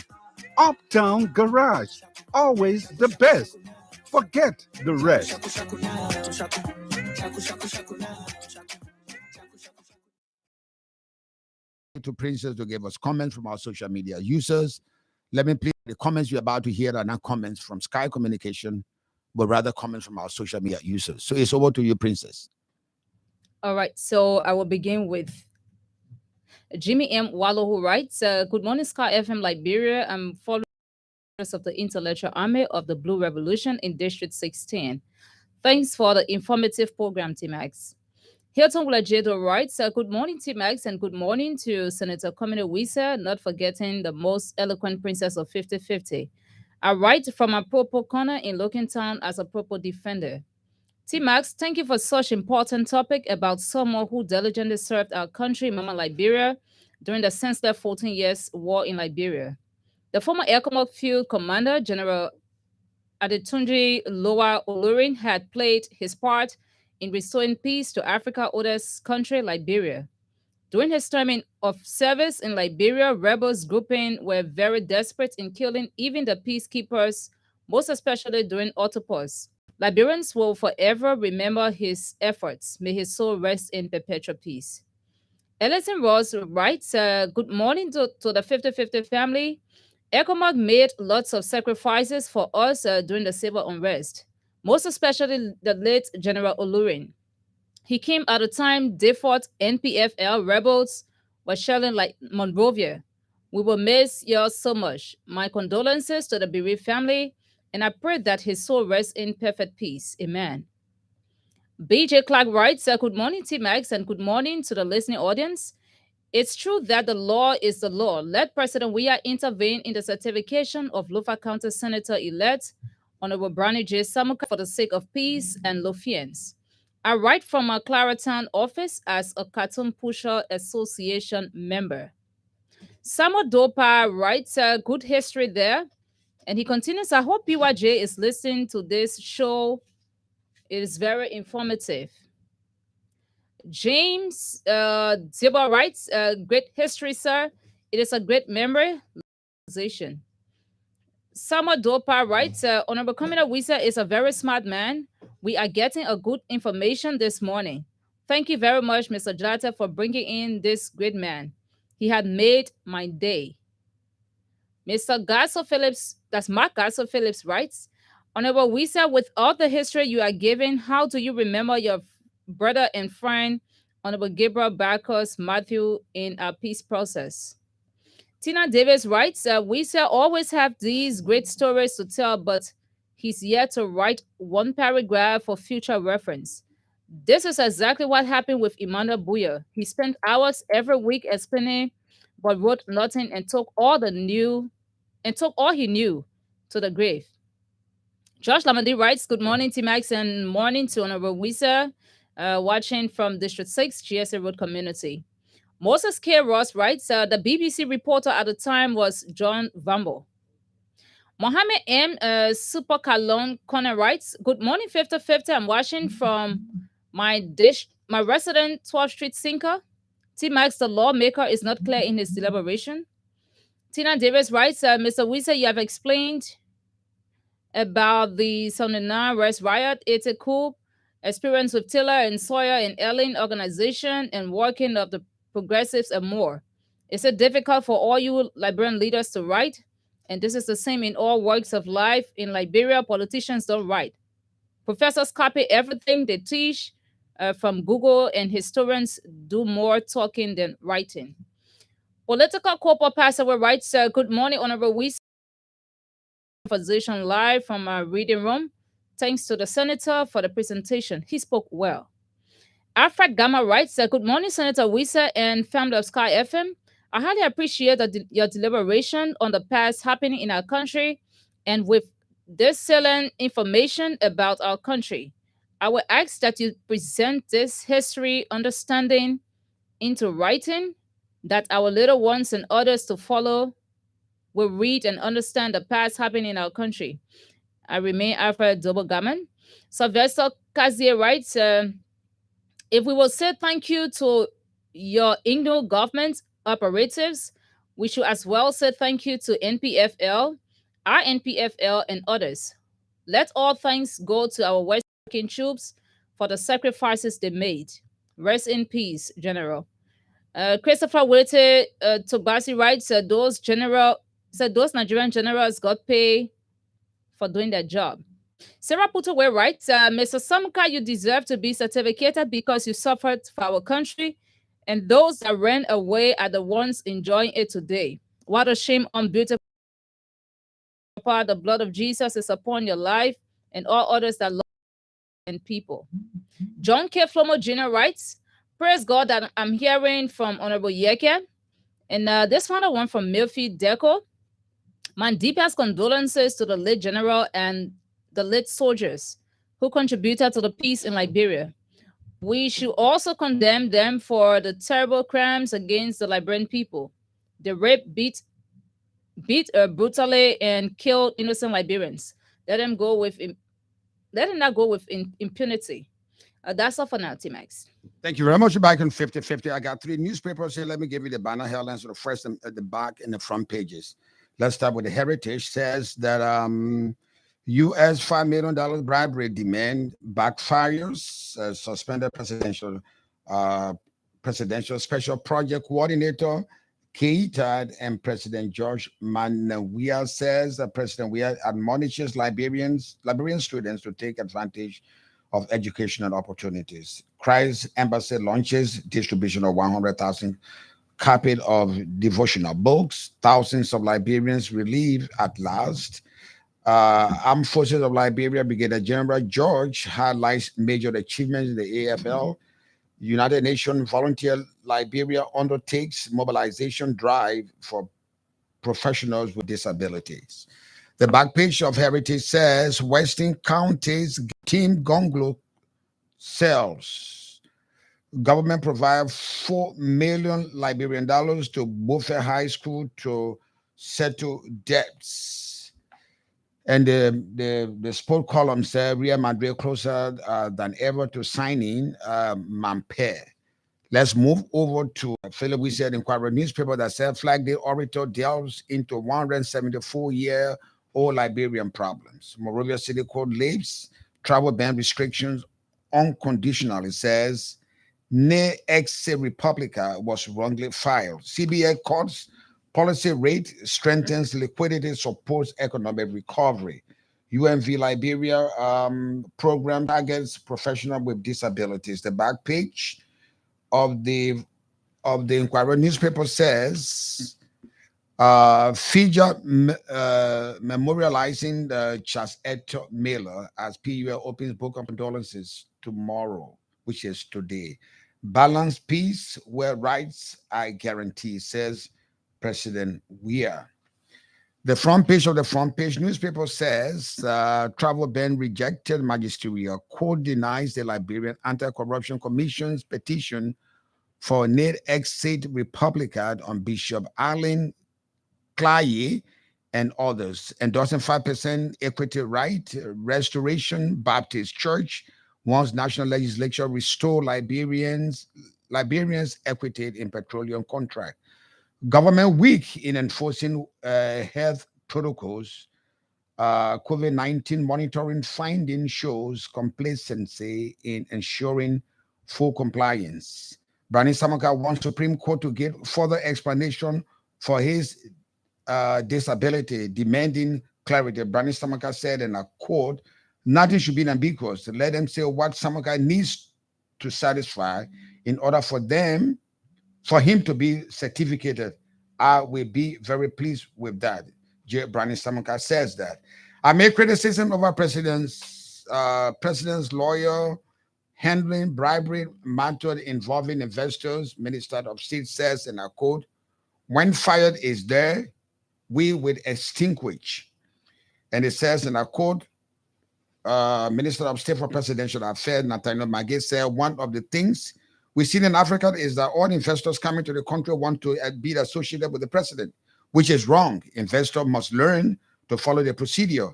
Uptown Garage, always the best. Forget the rest. To Princess to give us comments from our social media users. Let me please, the comments you're about to hear are not comments from Sky Communication, but rather comments from our social media users. So it's over to you, Princess. All right, so I will begin with Jimmy M. Wallo, who writes, good morning, Sky FM Liberia. I'm following of the Intellectual Army of the Blue Revolution in District 16. Thanks for the informative program, T-Max. Hilton Wulajedo writes, good morning, Team X, and good morning to Senator Komine Wisa, not forgetting the most eloquent princess of 50-50. I write from a proper corner in Town as a proper defender. T-Max, thank you for such important topic about someone who diligently served our country, Mama Liberia, during the senseless 14 years war in Liberia. The former ECOMOG Field Commander, General Adetunji Lowa Olurin, had played his part in restoring peace to Africa's oldest country, Liberia. During his term of service in Liberia, rebels grouping were very desperate in killing even the peacekeepers, most especially during autopause. Liberians will forever remember his efforts. May his soul rest in perpetual peace. Ellison Ross writes, good morning to the 50-50 family. ECOMOG made lots of sacrifices for us during the civil unrest, most especially the late General Olurin. He came at a time they fought NPFL rebels were shelling like Monrovia. We will miss you so much. My condolences to the bereaved family, and I pray that his soul rests in perfect peace. Amen. BJ Clark writes, good morning, T-Max, and good morning to the listening audience. It's true that the law is the law. Let President Weah intervene in the certification of Lofa County Senator-elect Honorable Brownie J. Samuka for the sake of peace and Lofians. I write from our Claratown office as a Cartoon Pusher Association member. Samuel Dopa writes good history there. And he continues, I hope BYJ is listening to this show. It is very informative. James Ziba writes, great history, sir. It is a great memory. Samuel Dopa writes, Honorable Komine Wisa is a very smart man. We are getting a good information this morning. Thank you very much, Mr. Jata, for bringing in this great man. He had made my day. Mr. Garso Phillips, that's Mark Garso Phillips, writes, Honorable Wisa, with all the history you are giving, how do you remember your brother and friend, Honorable Gabriel Barcos Matthew, in our peace process? Tina Davis writes, Wisa always have these great stories to tell, but he's yet to write one paragraph for future reference. This is exactly what happened with Emmanuel Buya. He spent hours every week explaining, but wrote nothing and took all he knew to the grave. Josh Lamadi writes, good morning, T-Max, and morning to Honorable Wisa, watching from District 6, GSA Road Community. Moses K. Ross writes, the BBC reporter at the time was John Vambo. Mohammed M. Super Kalon Connor writes, good morning, 50-50. I'm watching from my resident 12th Street sinker. T-Max, the lawmaker, is not clear in his deliberation. Tina Davis writes, Mr. Wisa, you have explained about the 79 West riot. It's a coup experience with Tiller and Sawyer and Ellen organization and working of the progressives and more. Is it difficult for all you Liberian leaders to write? And this is the same in all works of life. In Liberia, politicians don't write. Professors copy everything they teach from Google, and historians do more talking than writing. Political Corporal Pastor writes, good morning, Honorable Wisa. Conversation live from our reading room. Thanks to the Senator for the presentation. He spoke well. Alfred Gamma writes, good morning, Senator Wisa and family of Sky FM. I highly appreciate your deliberation on the past happening in our country and with this salient information about our country. I will ask that you present this history understanding into writing that our little ones and others to follow will read and understand the past happening in our country. I remain Alfred Dobelgaman. Sylvester Kazier writes, if we will say thank you to your Igno government operatives, we should as well say thank you to NPFL, our NPFL, and others. Let all thanks go to our West African troops for the sacrifices they made. Rest in peace, General. Christopher Witte Tobasi writes, those Nigerian generals got paid for doing their job. Sarah Putowe writes, Mr. Samuka, you deserve to be certificated because you suffered for our country, and those that ran away are the ones enjoying it today. What a shame on beautiful. The blood of Jesus is upon your life and all others that love and people. John K. Flomo Jr. writes, Praise God that I'm hearing from Honorable Yeke. And this final one from Milfy Deco. My deepest condolences to the late general and the late soldiers who contributed to the peace in Liberia. We should also condemn them for the terrible crimes against the Liberian people. They raped, beat brutally, and killed innocent Liberians. Let them go with let them not go with impunity. That's all for now, T-Max. Thank you very much. You're back on 50-50. I got 3 newspapers here. Let me give you the banner headlines for the first at the back and the front pages. Let's start with the Heritage. Says that U.S. $5 million bribery demand backfires. Suspended presidential special project coordinator Keita and President George Manawia says that President Weah admonishes Liberian students to take advantage of educational opportunities. Christ Embassy launches distribution of 100,000 copies of devotional books. Thousands of Liberians relieved at last. Armed Forces of Liberia Brigadier General George highlights major achievements in the AFL. United Nations Volunteer Liberia undertakes mobilization drive for professionals with disabilities. The back page of Heritage says Western Counties Team Gonglo sells. Government provides $4 million Liberian dollars to Buffet High School to settle debts. And the sport column said Real Madrid closer than ever to signing Mampe. Let's move over to Philip Wisett Inquirer newspaper that said Flagdale Orator delves into 174-year-old Liberian problems. Monrovia City Court lifts travel ban restrictions unconditionally, says Ne ex Republica was wrongly filed. CBA courts policy rate strengthens liquidity, supports economic recovery. UMV Liberia program targets professionals with disabilities. The back page of the Inquirer newspaper says FIJA memorializing the Charles Hector Miller as PUL opens book of condolences tomorrow, which is today. Balanced peace where rights are guaranteed, says President Weah. The front page of the front page newspaper says travel ban rejected. Magisterial court denies the Liberian Anti-Corruption Commission's petition for net exit Republican on Bishop Allen Claye and others. Endorsing 5% equity right. Restoration Baptist Church wants national legislature restore Liberians equity in petroleum contract. Government weak in enforcing health protocols. COVID-19 monitoring finding shows complacency in ensuring full compliance. Brani Samaka wants Supreme Court to give further explanation for his disability, demanding clarity. Brani Samaka said in a quote, nothing should be ambiguous. Let them say what Samaka needs to satisfy in order for him to be certificated. I will be very pleased with that. Brani Samaka says that. I make criticism of our president's lawyer handling bribery matter involving investors. Minister of State says in a quote, when fire is there, we will extinguish. And it says in a quote, Minister of State for Presidential Affairs, Nathaniel Magee, said one of the things we see in Africa is that all investors coming to the country want to be associated with the president, which is wrong. Investors must learn to follow the procedure.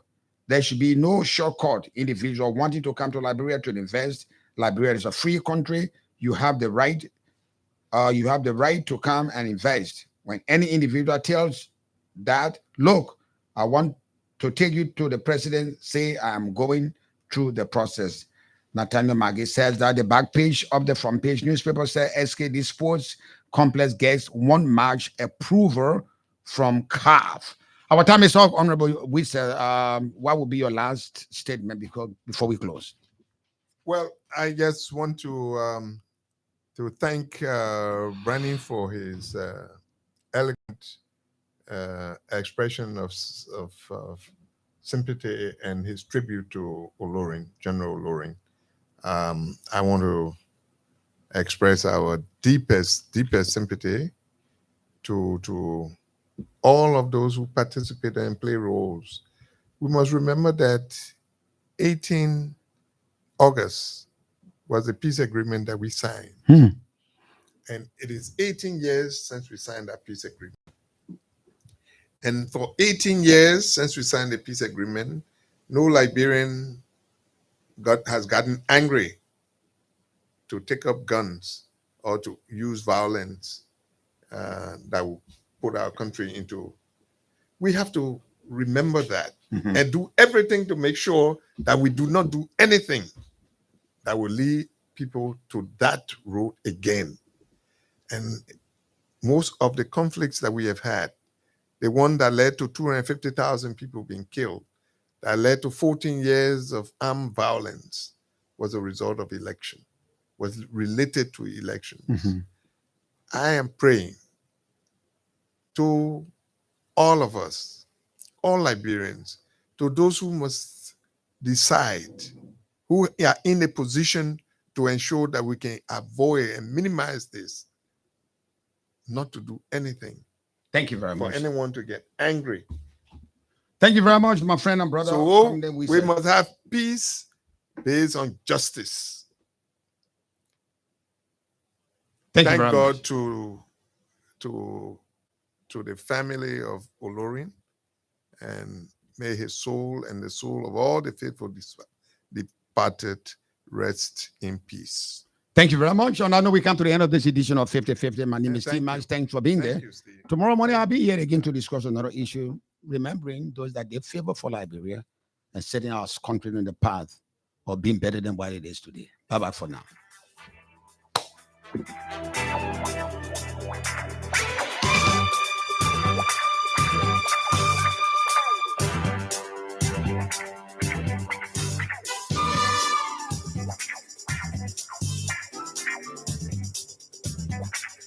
There should be no shortcut. Individual wanting to come to Liberia to invest. Liberia is a free country. You have the right to come and invest. When any individual tells that, look, I want to take you to the president, say I am going through the process. Nathaniel Magee says that. The back page of the front page newspaper says SKD Sports Complex gets 1 March approval from CAF. Our time is up, Honorable Wisett. What will be your last statement before we close? Well, I just want to thank Brani for his elegant expression of sympathy and his tribute to Olorin, General Olorin. I want to express our deepest sympathy to all of those who participated and play roles. We must remember that 18 August was the peace agreement that we signed. And it is 18 years since we signed that peace agreement. And for 18 years since we signed the peace agreement, no Liberian has gotten angry to take up guns or to use violence that will put our country into. We have to remember that and do everything to make sure that we do not do anything that will lead people to that road again. And most of the conflicts that we have had, the one that led to 250,000 people being killed, that led to 14 years of armed violence, was a result of election, was related to elections. I am praying to all of us, all Liberians, to those who must decide, who are in a position to ensure that we can avoid and minimize this, not to do anything. Thank you very for much. anyone to get angry. Thank you very much, my friend and brother. So Sunday we must have peace based on justice. Thank you Thank very God much. to the family of Olorin, and may his soul and the soul of all the faithful departed rest in peace. Thank you very much. And I know we come to the end of this edition of 50/50. My name is thank Steve Max. you. Thanks for being Thank there. you, Steve. Tomorrow morning, I'll be here again to discuss another issue, remembering those that did favor for Liberia and setting our country on the path of being better than what it is today. Bye-bye for now.